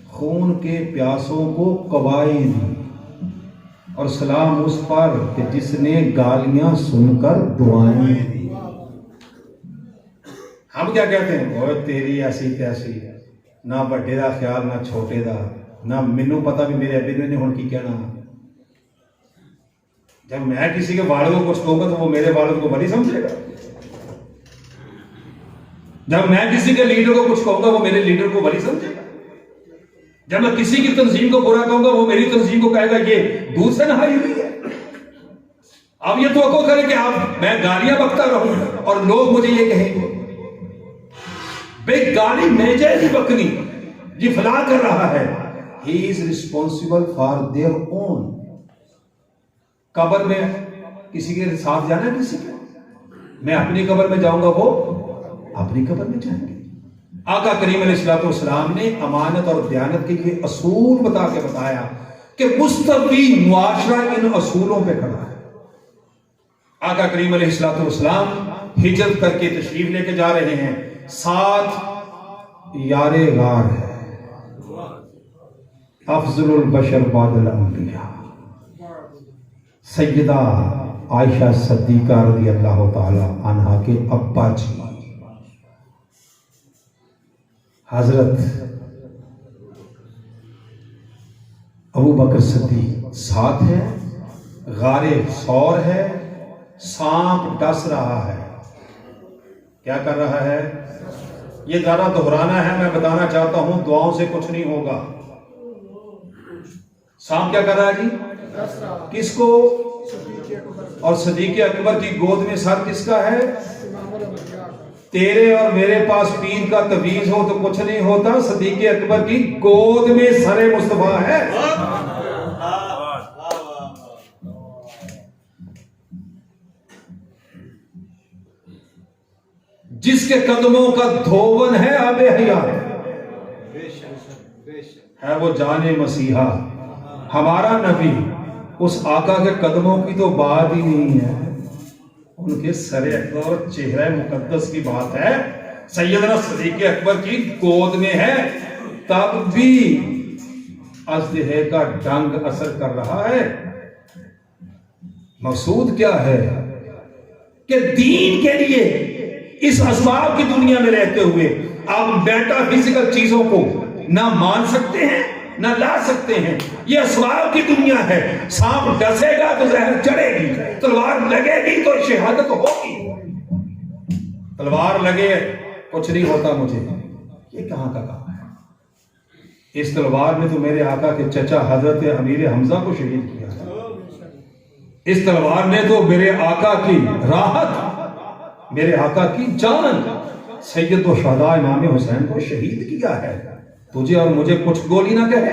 خون کے پیاسوں کو قوائیں دی، اور سلام اس پر کہ جس نے گالیاں سن کر دعائیں دی. ہم کیا کہتے ہیں؟ اوہ تیری ایسی کیسی، نہ بڑے دا خیال نہ چھوٹے دا، نہ مینوں پتا بھی میرے ابے نے ہن کی کہنا. جب میں کسی کے والد کو کچھ کہوں گا تو وہ میرے والد کو بڑی سمجھے گا. جب میں کسی کے لیڈر کو کچھ کہوں گا وہ میرے لیڈر کو بڑی سمجھے گا. جب میں کسی کی تنظیم کو برا کہوں گا وہ میری تنظیم کو کہے گا یہ دودھ سے نہائی ہوئی ہے. اب یہ توقع کریں کہ آپ میں گالیاں بکتا رہوں اور لوگ مجھے یہ کہیں گے. بے گالی میجے دی بکنی جی فلاں کر رہا ہے. He is responsible for their own. قبر میں کسی کے ساتھ جانا ہے کسی کے؟ میں اپنی قبر میں جاؤں گا، وہ اپنی قبر میں جائیں گے. آقا کریم علیہ السلام نے امانت اور دیانت کے لیے اصول بتا کے بتایا کہ مستوی معاشرہ ان اصولوں پہ کھڑا ہے. آقا کریم علیہ السلام ہجرت کر کے تشریف لے کے جا رہے ہیں، ساتھ یار غار ہے، افضل البشر بعد الانبیاء، سیدہ عائشہ صدیقہ رضی اللہ تعالی عنہا کے ابا جی حضرت ابو بکر صدیق ساتھ ہے، غار ثور ہے، سانپ ڈس رہا ہے. کیا کر رہا ہے؟ یہ ذرا دہرانا ہے، میں بتانا چاہتا ہوں دعاؤں سے کچھ نہیں ہوگا. سانپ کیا کر رہا ہے جی؟ کس کو؟ اور صدیق اکبر کی گود میں سر کس کا ہے؟ تیرے اور میرے پاس پیر کا تعویذ ہو تو کچھ نہیں ہوتا، صدیق اکبر کی گود میں سر مصطفیٰ ہے. جس کے قدموں کا دھون ہے آب حیات ہے، وہ جان مسیحا ہمارا نبی. اس آقا کے قدموں کی تو بات ہی نہیں ہے، ان کے سر اکبر چہرہ مقدس کی بات ہے. سیدنا صدیق اکبر کی گود میں ہے، تب بھی اژدہے کا ڈنگ اثر کر رہا ہے. مقصود کیا ہے کہ دین کے لیے اس اسباب کی دنیا میں رہتے ہوئے آپ میٹا فزیکل چیزوں کو نہ مان سکتے ہیں نہ لا سکتے ہیں. یہ اسباب کی دنیا ہے. سانپ ڈسے گا تو زہر چڑھے گی، تلوار لگے گی تو شہادت ہوگی. تلوار لگے کچھ نہیں ہوتا مجھے، یہ کہاں کا کام ہے؟ اس تلوار میں تو میرے آقا کے چچا حضرت امیر حمزہ کو شہید کیا ہے. اس تلوار نے تو میرے آقا کی راحت، میرے آقا کی جان، سید و شہداء امام حسین کو شہید کیا ہے. تجھے اور مجھے کچھ گولی نہ کہے.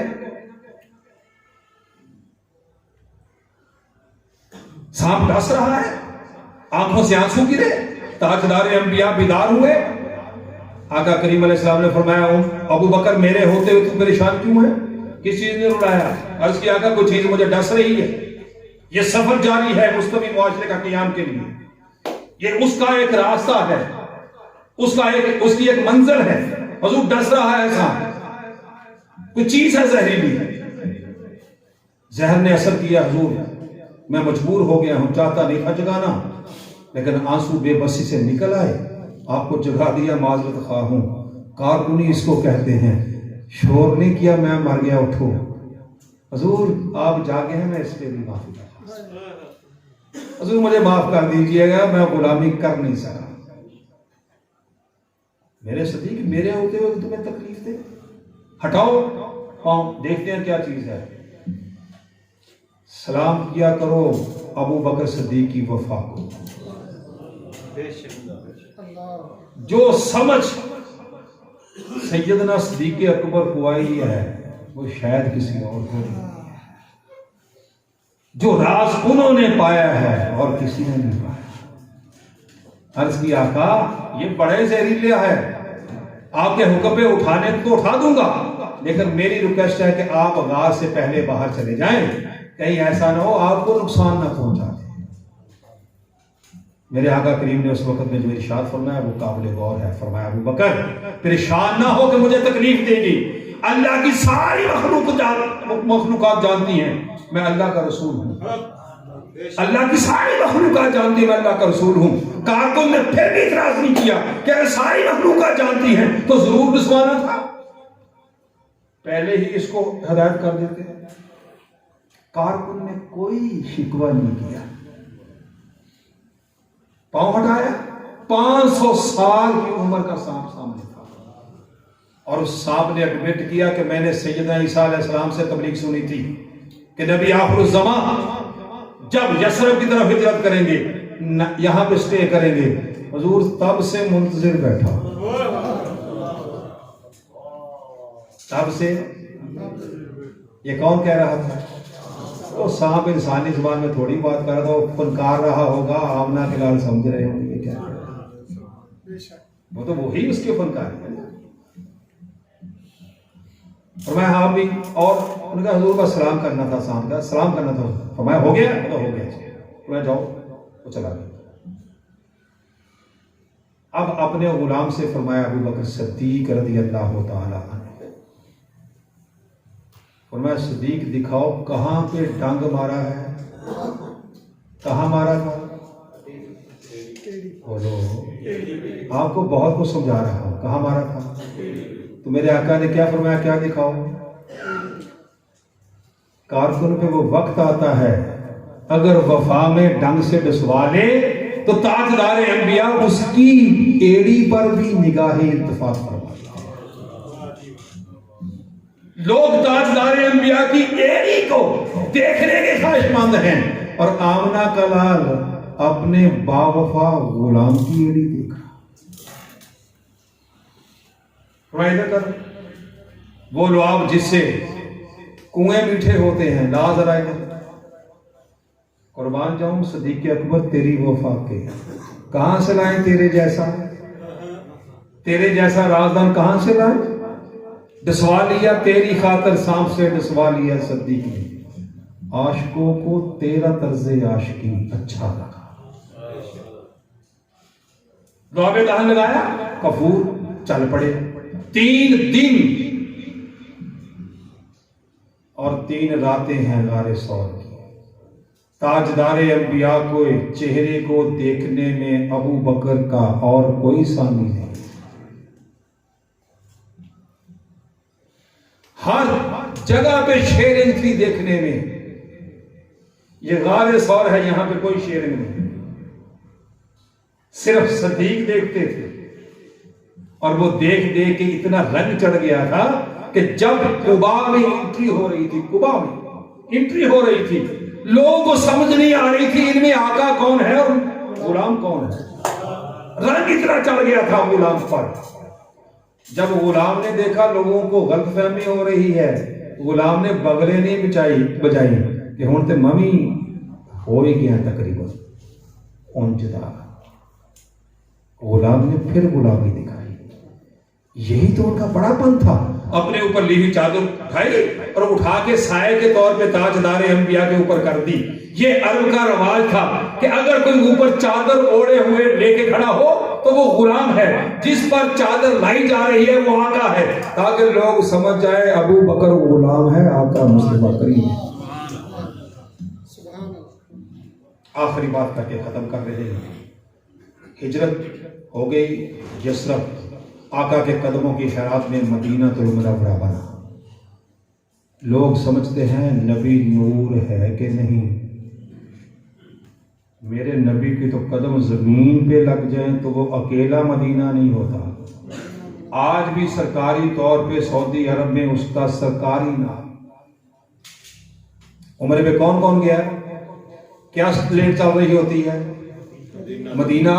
سانپ ڈس رہا ہے، آنکھوں سے آنسو گرے، تاجدار انبیاء بیدار ہوئے. آقا کریم علیہ السلام نے فرمایا ابو بکر میرے ہوتے ہوئے تو پریشان کیوں ہے؟ کس چیز نے رلایا؟ عرض کیا آقا کوئی چیز مجھے ڈس رہی ہے. یہ سفر جاری ہے مستوی معاشرے کا قیام کے لیے، یہ اس کا ایک راستہ ہے، اس کی ایک منزل ہے. حضور ڈس رہا ہے ایسا کوئی چیز ہے زہریلی. زہر نے اثر کیا حضور، میں مجبور ہو گیا ہوں، چاہتا نہیں تھا جگانا، لیکن آنسو بے بسی سے نکل آئے، آپ کو جگا دیا، معذرت خواہ ہوں. کارکنی اس کو کہتے ہیں. شور نہیں کیا، میں مر گیا، اٹھو. حضور آپ جاگے ہیں، میں اس پہ بھی معافی کرتا، حضور مجھے معاف کر دیجئے گا، میں غلامی کر نہیں سکا. میرے صدیق میرے ہوتے ہوئے تمہیں تکلیف دے، ہٹاؤ پاؤں، دیکھتے ہیں کیا چیز ہے. سلام کیا کرو ابو بکر صدیق کی وفا کو. جو سمجھ سیدنا صدیق اکبر کو آئی ہے وہ شاید کسی اور کو نہیں. جو راز انہوں نے پایا ہے اور کسی نے نہیں پایا. عرض کی آقا یہ بڑے زہریلا ہے، آپ کے حکم پہ اٹھانے تو اٹھا دوں گا، لیکن میری ریکویسٹ ہے کہ آپ غار سے پہلے باہر چلے جائیں، کہیں ایسا نہ ہو آپ کو نقصان نہ پہنچا دیں. میرے آقا کریم نے اس وقت میں جو ارشاد فرمایا وہ قابل غور ہے. فرمایا ابو بکر پریشان نہ ہو کہ مجھے تکلیف دے گی، اللہ کی ساری مخلوقات جانتی ہیں میں اللہ کا رسول ہوں. اللہ کی ساری مخلوقات جانتی ہیں میں اللہ کا رسول ہوں. کارکن نے پھر بھی اعتراض نہیں کیا کہ اگر ساری مخلوقات جانتی ہیں تو ضرور بسوانا تھا، پہلے ہی اس کو ہدایت کر دیتے. کارکن نے کوئی شکوہ نہیں کیا، پاؤں ہٹایا. 500 سال کی عمر کا سانپ سامنے تھا، اور اس سانپ نے ایڈمٹ کیا کہ میں نے سیدنا عیسیٰ علیہ السلام سے تبلیغ سنی تھی کہ نبی آخر الزمان جب یثرب کی طرف ہجرت کریں گے یہاں پہ اسٹے کریں گے. حضور تب سے منتظر بیٹھا. تب سے یہ کون کہہ رہا تھا؟ وہ سانپ انسانی زبان میں تھوڑی بات کر رہا تھا، وہ فنکار رہا ہوگا، آمنہ کے لال سمجھ رہے ہوں گے کیا کہہ رہا ہے، وہ تو وہی اس کے فنکار ہے۔ فرمایا ہاں بھی، اور ان کا حضور کا سلام کرنا تھا، سانپ کا سلام کرنا تھا، فرمایا ہو گیا؟ تو ہو گیا، فرمایا جاؤ، وہ چلا گیا۔ اب اپنے غلام سے فرمایا ابو بکر صدیق رضی اللہ تعالی عنہ، فرمایا صدیق دکھاؤ کہاں پہ ڈنگ مارا ہے، کہاں مارا تھا؟ بولو، آپ کو بہت کچھ سمجھا رہا ہوں، کہاں مارا تھا؟ تو میرے آقا نے کیا فرمایا؟ کیا دکھاؤ؟ کارکن پہ وہ وقت آتا ہے اگر وفا میں ڈنگ سے ڈسوا لے تو تاجدار انبیاء اس کی ایڑی پر بھی نگاہ التفات فرماتے ہیں۔ لوگ تاجدار انبیاء کی ایڑی کو دیکھنے کے خواہش مند ہیں، اور آمنہ کا لال اپنے باوفا غلام کی ایڑی دیکھا۔ ادھر کر، وہ لعاب جس سے کنویں میٹھے ہوتے ہیں، لا ذرا ادھر، قربان جاؤں صدیق اکبر تیری وفا کے، کہاں سے لائیں تیرے جیسا، تیرے جیسا رازدان کہاں سے لائیں؟ ڈسوا لیا تیری خاطر، سانپ سے ڈسوا لیا صدیق نے، عاشقوں کو تیرا طرز عاشقی اچھا لگا، لعاب دہن لگایا، کفور چل پڑے، 3 دن اور 3 راتیں ہیں غار ثور کی۔ تاجدار انبیاء کو چہرے کو دیکھنے میں ابو بکر کا اور کوئی ثانی نہیں، ہر جگہ پہ شیرنگ تھی دیکھنے میں، یہ غار ثور ہے، یہاں پہ کوئی شیرنگ نہیں، صرف صدیق دیکھتے تھے، اور وہ دیکھ دیکھ کے اتنا رنگ چڑھ گیا تھا کہ جب قبا میں انٹری ہو رہی تھی، قبا میں انٹری ہو رہی تھی، لوگوں کو سمجھ نہیں آ رہی تھی ان میں آقا کون ہے اور غلام کون ہے، رنگ اتنا چڑھ گیا تھا غلام پر۔ جب غلام نے دیکھا لوگوں کو غلط فہمی ہو رہی ہے، غلام نے بغلیں نہیں بجائی کہ ہوں تے ممی ہو ہی گیا تقریباً اونچدار، غلام نے پھر غلامی دکھائی، یہی تو ان کا بڑا پن تھا۔ اپنے اوپر لی ہوئی چادر اٹھائی اور اٹھا کے سائے کے طور پہ تاجدار انبیاء کے اوپر کر دی۔ یہ عرب کا رواج تھا کہ اگر کوئی اوپر چادر اوڑے ہوئے لے کے کھڑا ہو تو وہ غلام ہے، جس پر چادر لائی جا رہی ہے وہ آقا ہے، تاکہ لوگ سمجھ جائے ابو بکر غلام ہے، آقا مصطفیٰ کریم ہے۔ آخری بات کر کے ختم کر رہے ہیں، ہجرت ہو گئی، یثرب آقا کے قدموں کی خیرات میں مدینہ المنورہ بنا۔ لوگ سمجھتے ہیں نبی نور ہے کہ نہیں، میرے نبی کی تو قدم زمین پہ لگ جائیں تو وہ اکیلا مدینہ نہیں ہوتا۔ آج بھی سرکاری طور پہ سعودی عرب میں اس کا سرکاری نام، عمرے پہ کون کون گیا، کیا پلیٹ چل رہی ہوتی ہے، مدینہ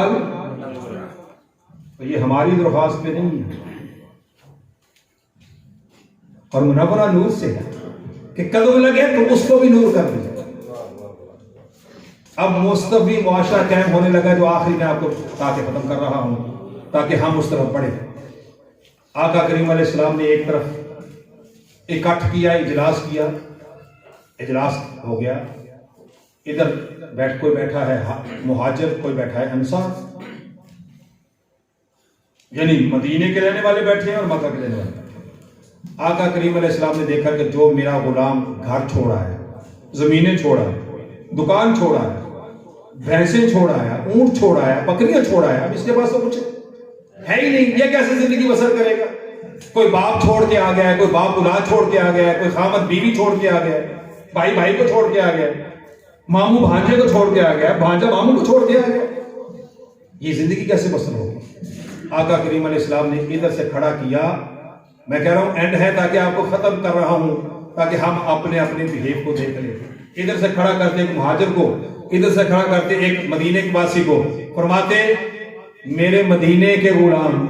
یہ ہماری درخواست پہ نہیں ہے، اور منورہ نور سے ہے کہ قدم لگے تو اس کو بھی نور کر دیا۔ اب مستوی معاشرہ قائم ہونے لگا، جو آخری میں آپ کو بتا کے ختم کر رہا ہوں تاکہ ہم اس طرف پڑھیں۔ آقا کریم علیہ السلام نے ایک طرف اکٹھ کیا، اجلاس کیا، اجلاس ہو گیا، ادھر کوئی بیٹھا ہے مہاجر، کوئی بیٹھا ہے انصار، یعنی مدینے کے رہنے والے بیٹھے ہیں اور مکہ کے رہنے والے بیٹھے ہیں۔ آقا کریم علیہ السلام نے دیکھا کہ جو میرا غلام گھر چھوڑا ہے، زمینیں چھوڑا ہے، دکان چھوڑا ہے، بھینسیں چھوڑا ہے، اونٹ چھوڑا ہے، بکریاں چھوڑا ہے، اب اس کے پاس تو کچھ ہے ہی نہیں، یہ کیسے زندگی بسر کرے گا؟ کوئی باپ چھوڑ کے آ گیا ہے، کوئی باپ اولاد چھوڑ کے آ گیا ہے، کوئی خامد بیوی چھوڑ کے آ گیا ہے، بھائی بھائی کو چھوڑ کے آ گیا ہے، ماموں بھانجے کو چھوڑ کے آ گیا ہے، بھانجا ماموں کو چھوڑ کے آ گیا، یہ زندگی کیسے بسر ہوگی؟ آقا کریم علیہ السلام نے ادھر سے کھڑا کیا، میں کہہ رہا ہوں اینڈ ہے تاکہ آپ کو ختم کر رہا ہوں تاکہ ہم اپنے بہیو کو دیکھ لیں۔ ادھر سے کھڑا کرتے ایک مہاجر کو، ادھر سے کھڑا کرتے ایک مدینے کے واسی کو، فرماتے میرے مدینے کے غلام،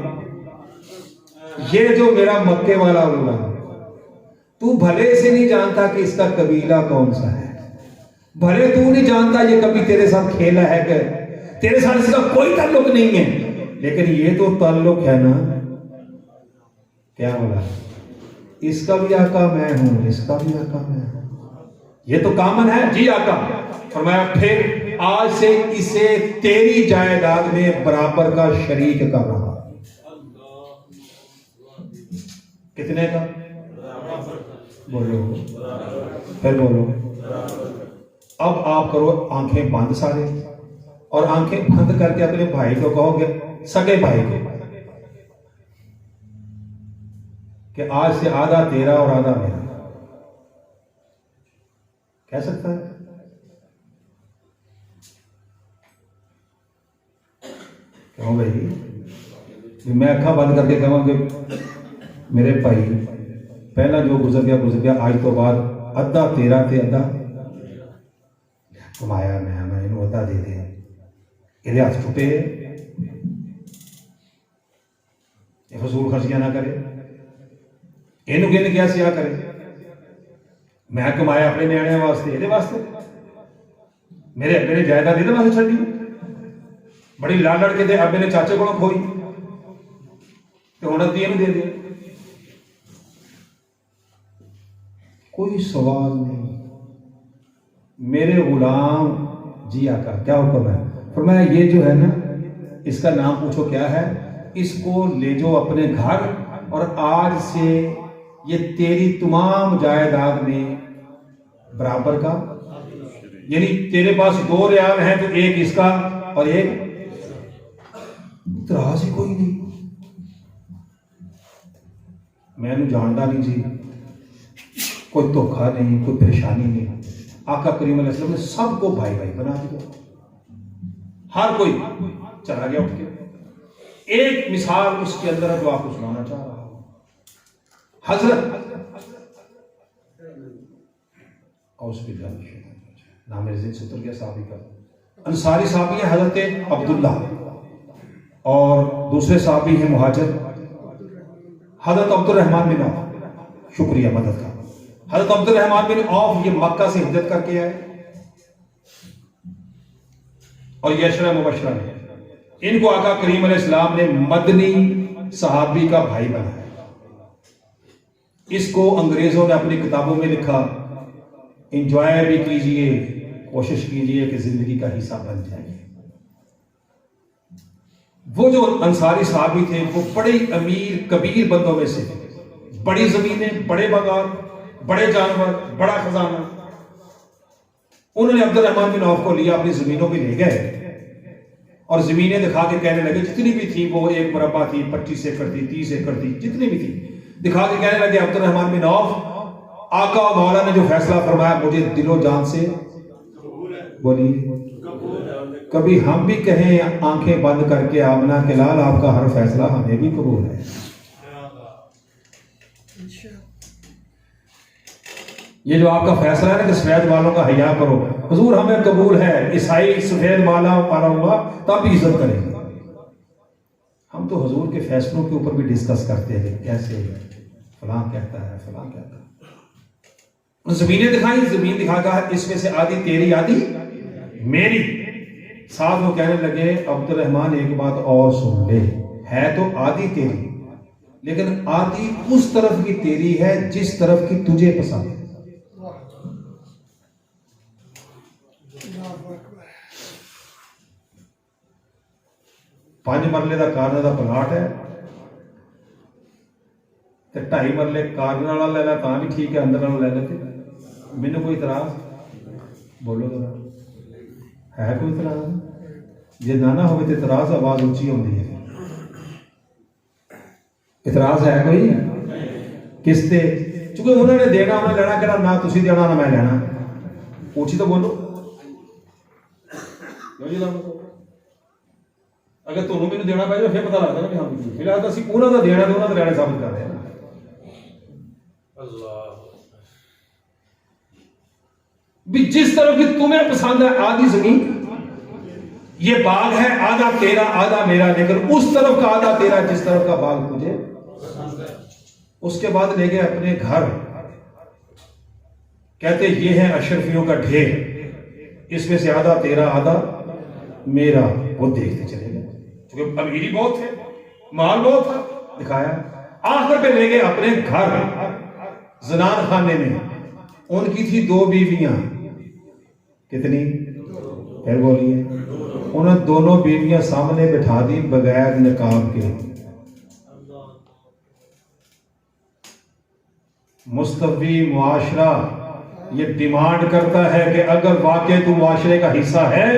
یہ جو میرا مکے والا غلام، تو بھلے سے نہیں جانتا کہ اس کا قبیلہ کون سا ہے، بھلے تو نہیں جانتا یہ کبھی تیرے ساتھ کھیلا ہے کہ تیرے ساتھ اس کا کوئی تعلق نہیں ہے، لیکن یہ تو تعلق ہے نا، کیا بولا، اس کا بھی آقا میں ہوں، اس کا بھی آقا میں ہوں، یہ تو کامن ہے جی آقا۔ فرمایا پھر آج سے اسے تیری جائیداد میں برابر کا شریک کر رہا۔ کتنے کا؟ بولو، پھر بولو۔ اب آپ کرو آنکھیں بند سارے، اور آنکھیں بند کر کے اپنے بھائی کو کہو گے، سگے بھائی کو، کہ آج سے آدھا تیرا اور آدھا میرا۔ کہہ سکتا ہے؟ کہوں بھائی، میں اکھا بند کر کے کہوں کہ میرے بھائی پہلا جو گزر گیا، آج تو بعد ادھا تیرا تے ادھا کمایا میں انہوں ادھا دے دے، یہ ہاتھ ٹوٹے، یہ فضول خرچیاں نہ کرے، یہ کیا سیا کرے، میں کمایا اپنے نیانے واسطے، یہ واسطے میرے ابے نے جائیداد یہ واسطے چھڈی، بڑی لڑ لڑ کے ابے نے چاچے کو کھوئی تو ہوں ادھی دے دے، کوئی سوال نہیں۔ میرے غلام جی آقا کیا حکم ہے؟ فرمایا یہ جو ہے نا، اس کا نام پوچھو کیا ہے، اس کو لے جاؤ اپنے گھر، اور آج سے یہ تیری تمام جائیداد میں برابر کا، یعنی تیرے پاس 2 ریال ہیں تو ایک اس کا اور ایک، اعتراض ہی کوئی نہیں۔ میں نے جانتا نہیں جی، کوئی دھوکھا نہیں، کوئی پریشانی نہیں۔ آقا کریم علیہ السلام نے سب کو بھائی بھائی بنا دیا، ہر کوئی چلا گیا اٹھ کے۔ ایک مثال اس کے اندر ہے جو آپ کو سنانا چاہ رہا ہوں۔ حضرت نام رزق سے اتر گیا صحابی کا، انصاری صحابی ہیں حضرت عبداللہ، اور دوسرے صحابی ہیں مہاجر حضرت عبد الرحمن بن عوف، شکریہ مدد کا۔ حضرت عبد الرحمن بن عوف یہ مکہ سے ہجرت کر کے آئے، اور یہ عشرہ مبشرہ میں ان کو آقا کریم علیہ السلام نے مدنی صحابی کا بھائی بنایا۔ اس کو انگریزوں نے اپنی کتابوں میں لکھا، انجوائے بھی کیجئے، کوشش کیجئے کہ زندگی کا حصہ بن جائے۔ وہ جو انصاری صحابی تھے وہ بڑے امیر کبیر بندوں میں سے، بڑی زمینیں، بڑے باغات، بڑے جانور، بڑا خزانہ۔ انہوں نے عبد الرحمن بن عوف کو لیا، اپنی زمینوں پہ لے گئے اور زمینیں دکھا کے کہنے لگے، جتنی بھی تھی وہ 1 مربع تھی، 25 ایکڑ تھی، 30 ایکڑ تھی، جتنی بھی تھی دکھا کے کہنے لگے، عبد الرحمن بن عوف، آقا و مولا نے جو فیصلہ فرمایا مجھے دل و جان سے بولیے، کبھی ہم بھی کہیں آنکھیں بند کر کے آمنہ کے لال آپ کا ہر فیصلہ ہمیں بھی قبول ہے۔ یہ جو آپ کا فیصلہ ہے نا کہ سفید والوں کا حیا کرو، حضور ہمیں قبول ہے، عیسائی سفید والا پارا ہوا تب بھی عزت کریں گے۔ ہم تو حضور کے فیصلوں کے اوپر بھی ڈسکس کرتے ہیں، کیسے فلاں کہتا ہے، فلاں کہتا ہے۔ زمینیں دکھائیں، زمین دکھا کر اس میں سے آدھی تیری آدھی میری۔ ساتھ وہ کہنے لگے، عبد الرحمن ایک بات اور سن لے، ہے تو آدھی تیری لیکن آدھی اس طرف کی تیری ہے جس طرف کی تجھے پسند ہے۔ 5 مرلے کا کارنر کا پلاٹ ہے، 2.5 مرلے کارنر والا لے لا تاں بھی ٹھیک ہے، اندر والا لے لیتے، مینوں کوئی اعتراض؟ بولو ذرا، ہے کوئی اعتراض؟ جی نہ ہوئے تو اعتراض آواز اونچی ہوتی ہے۔ اعتراض ہے کوئی؟ کس تے؟ چونکہ انہوں نے دینا، انہوں نے لینا، کہ نہ تسی دینا نہ میں لینا، اونچی تو بولو۔ اگر تمہیں مینوں دینا پائے پھر پتہ لگتا نا کہ ہم فی الحال تو اسی انہوں کا دینا تو انہوں کا لینا ثابت کر رہے ہیں۔ بھی جس طرح کی تمہیں پسند ہے آدھی زمین، یہ باغ ہے آدھا تیرا آدھا میرا، لیکن اس طرف کا آدھا تیرا جس طرف کا باغ تجھے۔ اس کے بعد لے گئے اپنے گھر، کہتے یہ ہے اشرفیوں کا ڈھیر، اس میں سے آدھا تیرا آدھا میرا، وہ دیکھتے چلے گئے، کیونکہ امیری بہت ہے، مال بہت تھا، دکھایا۔ آخر پہ لے گئے اپنے گھر زنان خانے میں، ان کی تھی 2 بیویاں، کتنی؟ پھر بولیے۔ انہیں دونوں بیویاں سامنے بٹھا دی بغیر نقاب کے۔ مستوی معاشرہ یہ ڈیمانڈ کرتا ہے کہ اگر واقع تو معاشرے کا حصہ ہے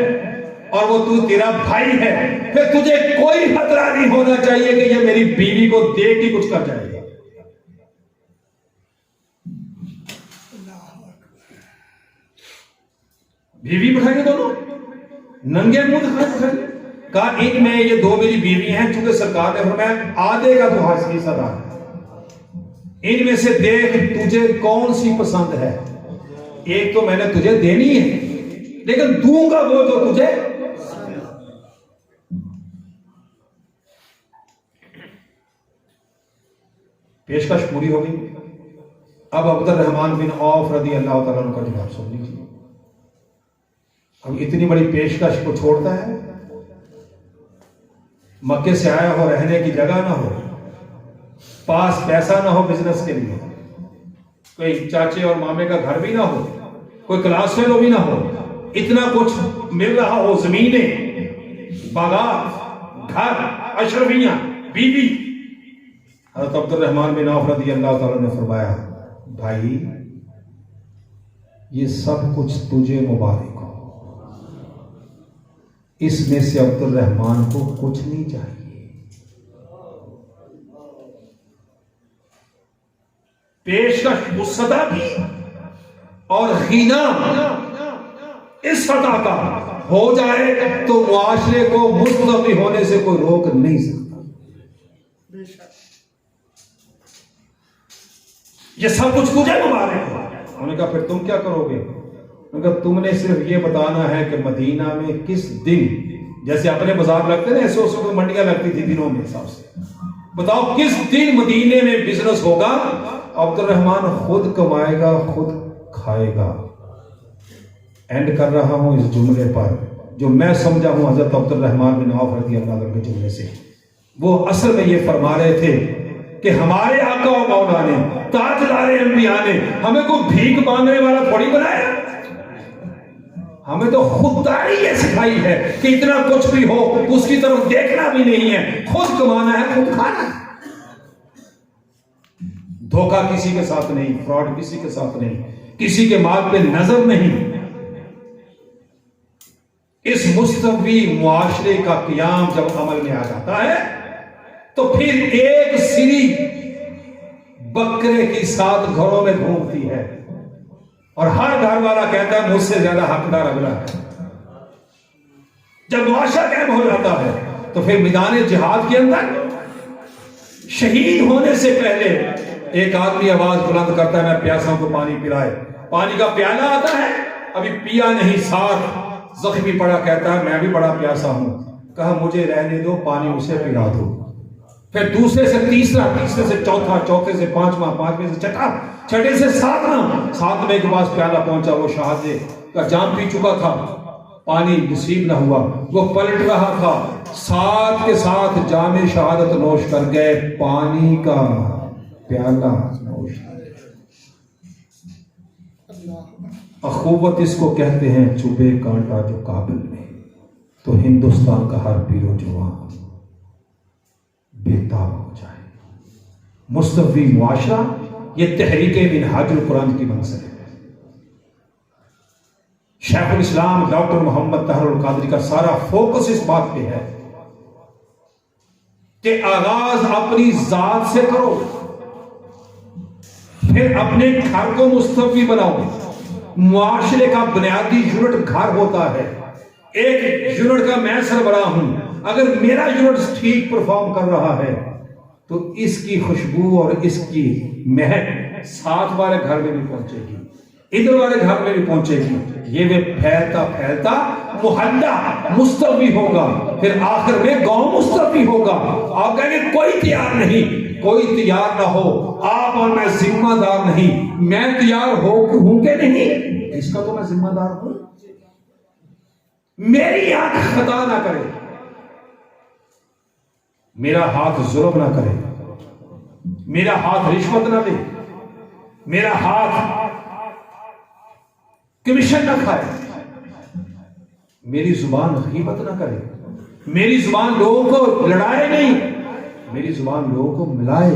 اور وہ تو تیرا بھائی ہے، پھر تجھے کوئی خطرہ نہیں ہونا چاہیے کہ یہ میری بیوی کو دیکھ کے کچھ کر جائے گا۔ بیوی بٹھائیں گے دونوں، ننگے منہ دکھائیں، کہا ان میں یہ 2 میری بیوی ہیں، چونکہ سرکار نے فرمایا آدھے کا تو حصہ دار ہے، ان میں سے دیکھ تجھے کون سی پسند ہے، ایک تو میں نے تجھے دینی ہے لیکن دوں گا وہ جو تجھے۔ پیشکش پوری ہو گئی۔ اب عبد الرحمن بن عوف رضی اللہ تعالیٰ عنہ کا جواب سن لیجیے۔ اب اتنی بڑی پیشکش کو چھوڑتا ہے؟ مکے سے آیا ہو، رہنے کی جگہ نہ ہو، پاس پیسہ نہ ہو بزنس کے لیے، کوئی چاچے اور مامے کا گھر بھی نہ ہو، کوئی کلاس فیلو بھی نہ ہو، اتنا کچھ مل رہا ہو، زمینیں، باغات، گھر، اشرفیاں، بیوی۔ حضرت عبد الرحمن بن عوف رضی اللہ تعالیٰ نے فرمایا بھائی یہ سب کچھ تجھے مبارک ہو، اس میں سے عبد الرحمن کو کچھ نہیں چاہیے۔ پیشکش اس سطح کی اور غنا اس سطح کا ہو جائے تو معاشرے کو مستوی ہونے سے کوئی روک نہیں سکتا۔ یہ سب کچھ تجھے مبارک ہو۔ انہوں نے کہا پھر تم کیا کرو گے؟ انہوں نے کہا تم نے صرف یہ بتانا ہے کہ مدینہ میں کس دن، جیسے اپنے بازار لگتے نا ایسے اس وقت منڈیاں لگتی تھی دنوں میں حساب سے، بتاؤ کس دن مدینے میں بزنس ہوگا، عبد الرحمن خود کمائے گا خود کھائے گا۔ اینڈ کر رہا ہوں اس جملے پر جو میں سمجھا ہوں حضرت عبد الرحمن بن عوف رضی اللہ عنہ کے جملے سے۔ وہ اصل میں یہ فرما رہے تھے کہ ہمارے آقا و مولا نے، تاجدار انبیاء نے ہمیں کوئی بھیک مانگنے والا تھوڑی بنایا، ہمیں تو خودداری یہ سکھائی ہے کہ اتنا کچھ بھی ہو اس کی طرف دیکھنا بھی نہیں ہے، خود کمانا ہے خود کھانا ہے، دھوکہ کسی کے ساتھ نہیں، فراڈ کسی کے ساتھ نہیں، کسی کے مال پہ نظر نہیں۔ اس مستوی معاشرے کا قیام جب عمل میں آ جاتا ہے تو پھر ایک سری بکرے کی 7 گھروں میں گھومتی ہے اور ہر گھر والا کہتا ہے مجھ سے زیادہ حقدار اگلا ہے۔ جب معاشرہ قائم ہو جاتا ہے تو پھر میدان جہاد کے اندر شہید ہونے سے پہلے ایک آدمی آواز بلند کرتا ہے میں پیاسا ہوں کو پانی پلائے، پانی کا پیالہ آتا ہے ابھی پیا نہیں، ساتھ زخمی پڑا کہتا ہے میں بھی بڑا پیاسا ہوں، کہا مجھے رہنے دو پانی اسے پلا دو۔ پھر دوسرے سے تیسرا، تیسرے سے چوتھا، چوتھے سے پانچواں، پانچویں سے چھٹا، چھٹے سے ساتواں، ساتویں کے پاس پیالہ پہنچا، وہ شہادے کا جام پی چکا تھا، پانی نصیب نہ ہوا، وہ پلٹ رہا تھا، ساتھ کے ساتھ جام شہادت نوش کر گئے، پانی کا پیالہ نوش کر گئے۔ اخوت اس کو کہتے ہیں، چوبے کانٹا جو کابل میں، تو ہندوستان کا ہر پیر و جوان بے تاب ہو جائے۔ مستوی معاشرہ یہ تحریک منہاج القرآن کی منصب ہے۔ شیخ الاسلام ڈاکٹر محمد طاہر القادری کا سارا فوکس اس بات پہ ہے کہ آغاز اپنی ذات سے کرو، پھر اپنے گھر کو مستوی بناؤ۔ معاشرے کا بنیادی یونٹ گھر ہوتا ہے، ایک یونٹ کا میں سربراہ ہوں، اگر میرا یونٹ ٹھیک پرفارم کر رہا ہے تو اس کی خوشبو اور اس کی مہک ساتھ والے گھر میں بھی پہنچے گی، ادھر والے گھر میں بھی پہنچے گی، یہ بھی پھیلتا پھیلتا محلہ مستوی ہوگا، پھر آخر میں گاؤں مستوی ہوگا۔ آپ کہیں گے کوئی تیار نہیں، کوئی تیار نہ ہو، آپ اور میں ذمہ دار نہیں، میں تیار ہوں کہ نہیں اس کا تو میں ذمہ دار ہوں۔ میری آنکھ خطا نہ کرے، میرا ہاتھ ظلم نہ کرے، میرا ہاتھ رشوت نہ دے، میرا ہاتھ کمیشن نہ کھائے، میری زبان غیبت نہ کرے، میری زبان لوگوں کو لڑائے نہیں، میری زبان لوگوں کو ملائے،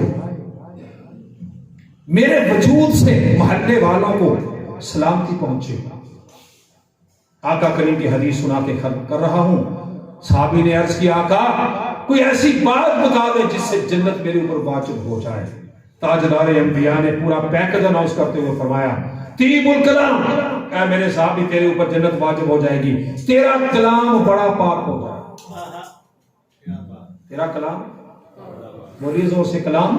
میرے وجود سے محلے والوں کو سلامتی پہنچے۔ آقا کریم کی حدیث سنا کے ختم کر رہا ہوں۔ صحابی نے عرض کیا آقا کوئی ایسی بات بتا دے جس سے جنت میرے اوپر واجب ہو جائے۔ تاجدار انبیاء نے پورا پیکج اناؤنس کرتے ہوئے فرمایا طیب الکلام، اے میرے صحابی تیرے اوپر جنت واجب ہو جائے گی، تیرا کلام بڑا پاک ہو جائے۔ تیرا کلام، بولیے زور سے، کلام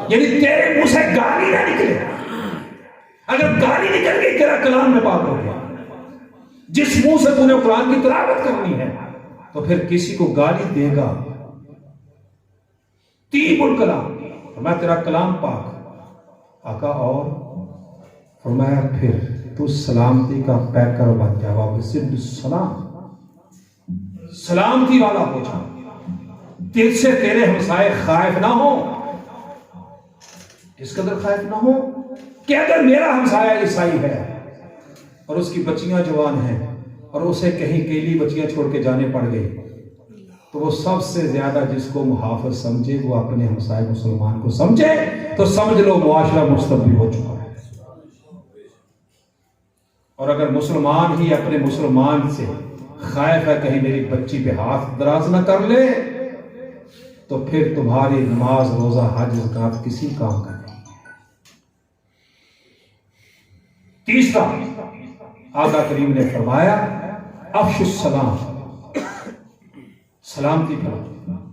یعنی تیرے منہ سے گالی نہ نکلے، اگر گالی نکل گئی تیرا کلام میں پاک ہو گیا۔ جس منہ سے تو نے قرآن کی تلاوت کرنی ہے تو پھر کسی کو گالی دے گا، طیب الکلام، فرمایا تیرا کلام پاک۔ آقا اور فرمایا پھر تو سلامتی کا پیکر بن جا، وَبِسِدْ السلام، سلامتی والا ہو جا، دل سے تیرے ہمسائے خائف نہ ہو، اس قدر خائف نہ ہو کہ اگر میرا ہمسایہ عیسائی ہے اور اس کی بچیاں جوان ہیں اور اسے کہیں کیلی بچیاں چھوڑ کے جانے پڑ گئی تو وہ سب سے زیادہ جس کو محافظ سمجھے وہ اپنے ہمسائے مسلمان کو سمجھے، تو سمجھ لو معاشرہ مستبدل ہو چکا ہے۔ اور اگر مسلمان ہی اپنے مسلمان سے خائف ہے کہیں میری بچی پہ ہاتھ دراز نہ کر لے تو پھر تمہاری نماز روزہ حج زکات کسی کام کا نہیں۔ تیسرا آقا کریم نے فرمایا افش السلام، سلامتی پھیلاؤ،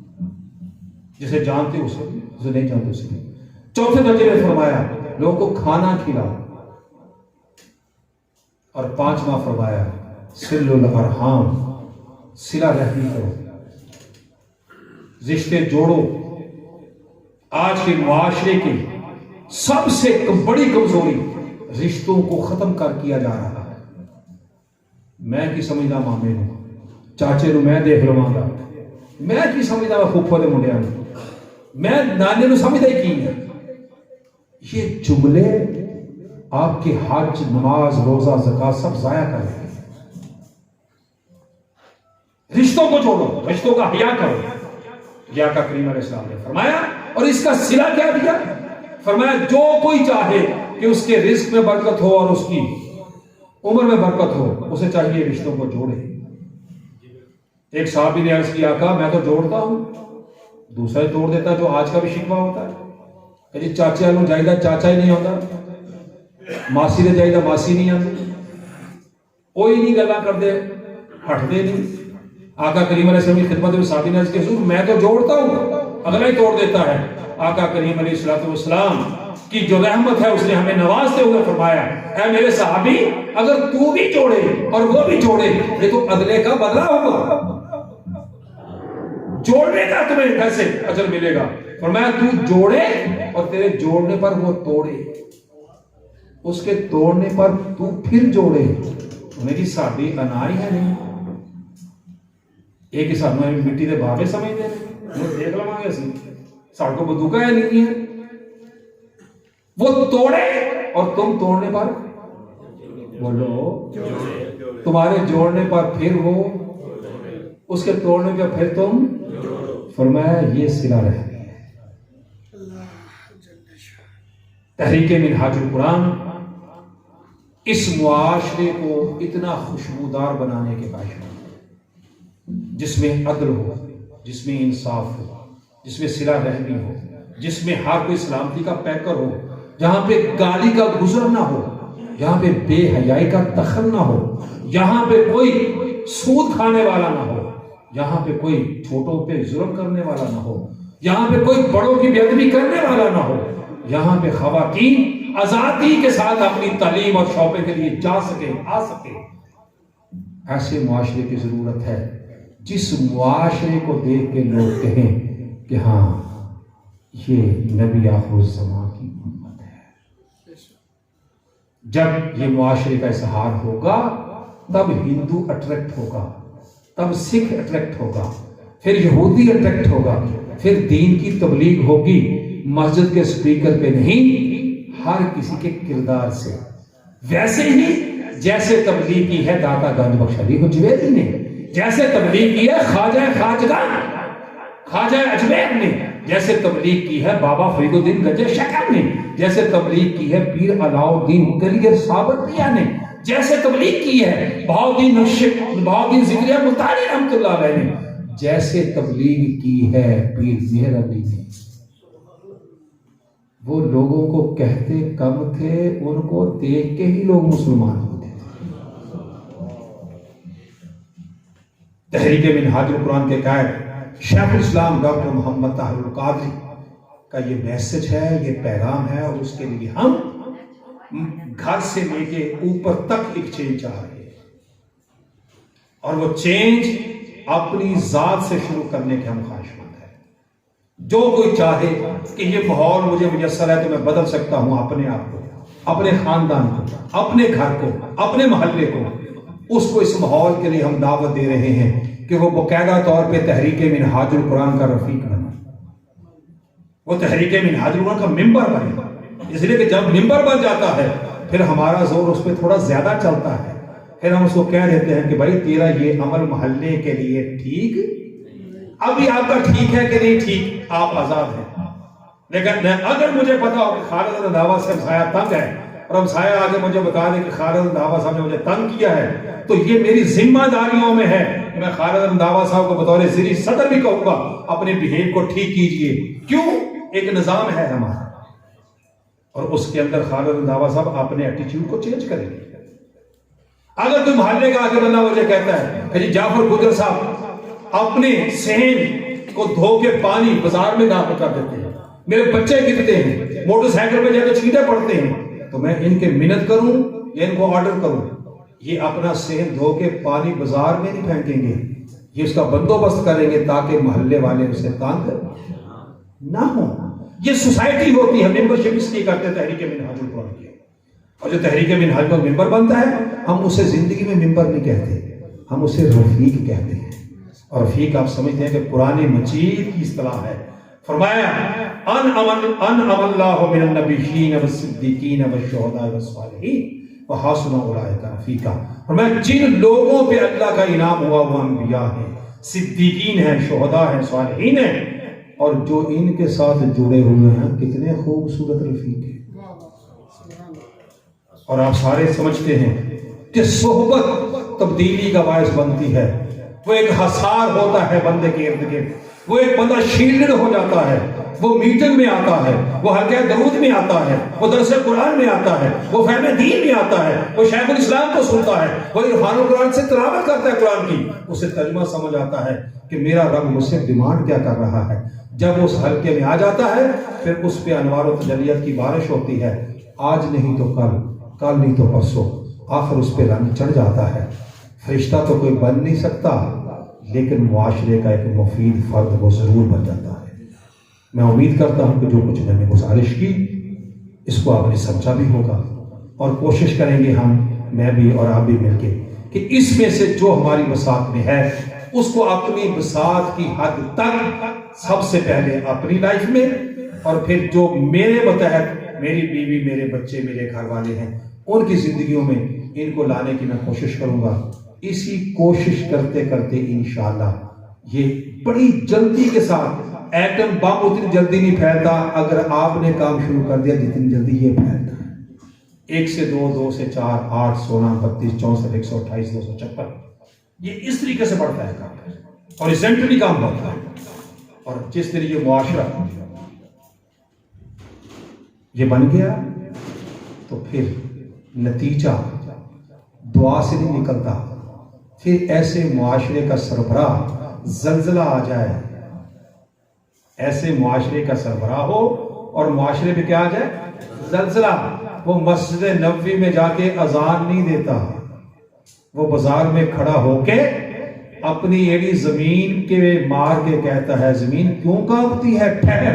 جسے جانتے اسے بھی، جسے نہیں جانتے اسے بھی۔ چوتھے درجے میں فرمایا لوگوں کو کھانا کھلاؤ، اور پانچواں فرمایا صل الارحام، صلہ رحمی کرو، رشتے جوڑو۔ آج کے معاشرے کی سب سے بڑی کمزوری رشتوں کو ختم کر کیا جا رہا ہے۔ میں کی سمجھدا مامے نو، چاچے نو میں دیکھ لواں گا، میں کی سمجھدا پھوپھو دے منڈیاں نو، میں نانے نو سمجھدا ہی کی ہے۔ یہ جملے آپ کے حج، نماز، روزہ، زکات سب ضائع کر رہے ہیں۔ رشتوں کو جوڑو، رشتوں کا حیا کرو، یہ آقا کریم علیہ السلام نے فرمایا۔ اور اس کا صلہ کیا دیا؟ فرمایا جو کوئی چاہے کہ اس کے رزق میں برکت ہو اور اس کی عمر میں برکت ہو، اسے چاہیے رشتوں کو جوڑے۔ ایک صحابی نے عرض کیا آقا میں تو جوڑتا ہوں، دوسرا ہی توڑ دیتا ہے، جو آج کا بھی شکوہ ہوتا ہے کہ جی چاچے والوں جائیدہ چاچا ہی نہیں ہوتا، ماسی دے جائیدہ ماسی نہیں آتی، کوئی نہیں گلا کر دے، ہٹ دے نہیں۔ آقا کریم علیہ السلام کی خدمت میں صحابی نے عرض کیا حضور میں تو جوڑتا ہوں، اگلا ہی توڑ دیتا ہے۔ آقا کریم علیہ السلام کی جو رحمت ہے اس نے ہمیں نوازتے ہوئے فرمایا اے میرے صحابی اگر تو بھی جوڑے اور وہ بھی جوڑے یہ تو اگلے کا بدلہ ہوگا، جوڑنے کا تمہیں پیسے اجر ملے گا۔ فرمایا تو جوڑے اور تیرے جوڑنے پر وہ توڑے، اس کے توڑنے پر تو پھر جوڑے۔ انہیں کی سادی انائی ہے نہیں، ایک ہی ساتھ میں مٹی دے بھاوے سمجھ دے انہیں دیکھ لوں گے اسی ساڑھ کو بدوکا ہے نہیں ہے، وہ توڑے اور تم توڑنے پر بولو، تمہارے جوڑنے پر پھر وہ، اس کے توڑنے پر پھر تم۔ فرمایا یہ صلہ رحمی ہے۔ تحریک منہاج القرآن اس معاشرے کو اتنا خوشبودار بنانے کے باعث جس میں عدل ہو، جس میں انصاف ہو، جس میں صلہ رحمی ہو، جس میں ہر کوئی سلامتی کا پیکر ہو، جہاں پہ گالی کا گزر نہ ہو، جہاں پہ بے حیائی کا دخل نہ ہو، جہاں پہ کوئی سود کھانے والا نہ ہو، جہاں پہ کوئی چھوٹوں پہ ظلم کرنے والا نہ ہو، جہاں پہ کوئی بڑوں کی بے ادبی کرنے والا نہ ہو، جہاں پہ خواتین آزادی کے ساتھ اپنی تعلیم اور شعبے کے لیے جا سکے، آ سکے، ایسے معاشرے کی ضرورت ہے جس معاشرے کو دیکھ کے لوگ کہیں کہ ہاں یہ نبی آخر الزمان کی امت ہے. جب یہ معاشرے کا اظہار ہوگا تب ہندو اٹریکٹ ہوگا، تب سکھ اٹریکٹ ہوگا، پھر یہودی اٹریکٹ ہوگا، پھر دین کی تبلیغ ہوگی مسجد کے سپیکر پہ نہیں، ہر کسی کے کردار سے. ویسے ہی جیسے تبلیغ کی ہے داتا گنج بخش علی حجویری نے، جیسے تبلیغ کی ہے خواجہ خواجگان خواجہ اجمیر نے، جیسے تبلیغ کی ہے بابا فرید الدین گنج شکر نے، جیسے تبلیغ کی ہے پیر علاؤالدین کلیر صابرپیا نے، جیسے تبلیغ کی ہے بہاؤالدین ذکریہ ملتانی رحمۃ اللہ علیہ نے، جیسے تبلیغ کی ہے پیر مہر علی نے. وہ لوگوں کو کہتے کم تھے، ان کو دیکھ کے ہی لوگ مسلمان ہوتے تھے. تحریک منہاج القرآن کے قائد شیخ الاسلام ڈاکٹر محمد طاہر القادری کا یہ میسج ہے، یہ پیغام ہے، اور اس کے لیے ہم گھر سے لے کے اوپر تک ایک چینج چاہ رہے ہیں، اور وہ چینج اپنی ذات سے شروع کرنے کے ہم خواہش مند ہیں. جو کوئی چاہے کہ یہ ماحول مجھے میسر ہے تو میں بدل سکتا ہوں اپنے آپ کو، اپنے خاندان کو، اپنے گھر کو، اپنے محلے کو، اس کو اس ماحول کے لیے ہم دعوت دے رہے ہیں کہ وہ باقاعدہ طور پہ تحریک منہاج القرآن کا رفیق بنے، وہ تحریک منہاج القرآن کا ممبر بنے. اس لیے کہ جب ممبر بن جاتا ہے پھر ہمارا زور اس پہ تھوڑا زیادہ چلتا ہے، پھر ہم اس کو کہہ دیتے ہیں کہ بھائی تیرا یہ عمل محلے کے لیے ٹھیک، ابھی آپ کا ٹھیک ہے کہ نہیں ٹھیک، آپ آزاد ہیں. لیکن اگر مجھے پتا ہو کہ خالد رنداوا سے ہمسایہ تنگ ہے، اور ہمسایہ آگے مجھے بتا دے کہ خالد رنداوا صاحب نے مجھے تنگ کیا ہے، تو یہ میری ذمہ داریوں میں ہے کہ میں خالد رنداوا صاحب کو بطور زیر صدر بھی کہوں گا اپنے بہیو کو ٹھیک کیجئے. کیوں؟ ایک نظام ہے ہمارا، اور اس کے اندر خالد رنداوا صاحب اپنے ایٹیچیوڈ کو چینج کریں گے. اگر کوئی محلے کا آگے بندہ مجھے کہتا ہے کہ جی جعفر گجر صاحب اپنے صحن کو دھو کے پانی بازار میں داخل کر دیتے ہیں، میرے بچے گرتے ہیں، موٹر سائیکل پہ جا کے چھینٹے پڑتے ہیں، تو میں ان کے منت کروں یا ان کو آرڈر کروں؟ یہ اپنا صحن دھو کے پانی بازار میں نہیں پھینکیں گے، یہ اس کا بندوبست کریں گے تاکہ محلے والے اسے تانگ نہ ہوں. یہ سوسائٹی ہوتی ہے، ممبرشپ اس کی کرتے تحریک منہاج القرآن کی. اور جو تحریک منہاج کا ممبر بنتا ہے ہم اسے زندگی میں ممبر نہیں کہتے، ہم اسے رفیق کہتے ہیں. اور رفیق آپ سمجھتے ہیں کہ قرآن مجید کی اصطلاح ہے. فرمایا انعم اللہ من النبیین والصدیقین والشہداء والصالحین وحسن اولئک رفیقا. فرمایا جن لوگوں پہ اللہ کا انعام ہوا وہ انبیاء ہیں، صدیقین ہیں، شہداء ہیں، صالحین ہیں، اور جو ان کے ساتھ جڑے ہوئے ہیں کتنے خوبصورت رفیق ہیں. اور آپ سارے سمجھتے ہیں کہ صحبت تبدیلی کا باعث بنتی ہے. وہ ایک حصار ہوتا ہے بندے کے ارد گرد، وہ ایک بندہ شیلڈ ہو جاتا ہے، وہ میٹنگ میں آتا ہے، وہ حلقہ درود میں آتا ہے، وہ درس قرآن میں آتا ہے، وہ فہم دین میں آتا ہے، وہ شیخ الاسلام کو سنتا ہے، وہ عرفان القرآن سے تلاوت کرتا ہے قرآن کی، اسے ترجمہ سمجھ آتا ہے کہ میرا رب مجھ سے ڈیمانڈ کیا کر رہا ہے. جب اس حلقے میں آ جاتا ہے پھر اس پہ انوار و تجلیت کی بارش ہوتی ہے، آج نہیں تو کل، کل نہیں تو پرسوں، آخر اس پہ رنگ چڑھ جاتا ہے. فرشتہ تو کوئی بن نہیں سکتا لیکن معاشرے کا ایک مفید فرد وہ ضرور بن جاتا ہے. میں امید کرتا ہوں کہ جو کچھ میں نے گزارش کی اس کو آپ نے سمجھا بھی ہوگا، اور کوشش کریں گے ہم، میں بھی اور آپ بھی مل کے، کہ اس میں سے جو ہماری بساط میں ہے اس کو اپنی بساط کی حد تک سب سے پہلے اپنی لائف میں، اور پھر جو میرے متحد میری بیوی، میرے بچے، میرے گھر والے ہیں ان کی زندگیوں میں ان کو لانے کی میں کوشش کروں گا. اسی کوشش کرتے کرتے انشاءاللہ یہ بڑی جلدی کے ساتھ، ایٹم بم اتنی جلدی نہیں پھیلتا اگر آپ نے کام شروع کر دیا جتنی جلدی یہ پھیلتا ہے. 1 سے 2، 2 سے 4، 8، 16، 32، 64، 128، 256، یہ اس طریقے سے بڑھتا ہے کام، اور ریسنٹلی کام بڑھتا ہے. اور جس طرح یہ معاشرہ یہ بن گیا تو پھر نتیجہ دعا سے نہیں نکلتا. پھر ایسے معاشرے کا سربراہ زلزلہ آ جائے، ایسے معاشرے کا سربراہ ہو اور معاشرے پہ کیا آ جائے؟ زلزلہ. وہ مسجد نبوی میں جا کے اذان نہیں دیتا، وہ بازار میں کھڑا ہو کے اپنی ایڑی زمین کے مار کے کہتا ہے زمین کیوں کانپتی ہے، ٹھہر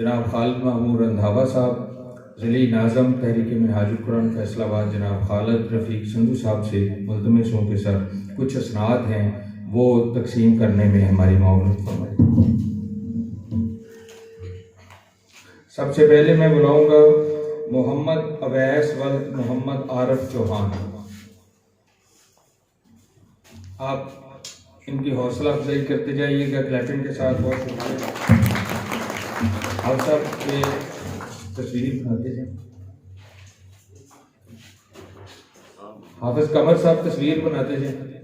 جناب خالد محمود رندھاوا صاحب، ضلعی ناظم تحریک منہاج القرآن فیصل آباد جناب خالد رفیق سندھو صاحب سے ملتمس ہوں کہ سر کچھ اسناد ہیں وہ تقسیم کرنے میں ہماری معاونت فرمائیں۔ سب سے پہلے میں بلاؤں گا محمد اویس و محمد عارف چوہان، آپ ان کی حوصلہ افزائی کرتے جائیے گا کلیپنگ کے ساتھ۔ بہت شکریہ۔ آپ سب کے تصویر بناتے جائیں۔ حافظ قمر صاحب تصویر بناتے جائیں۔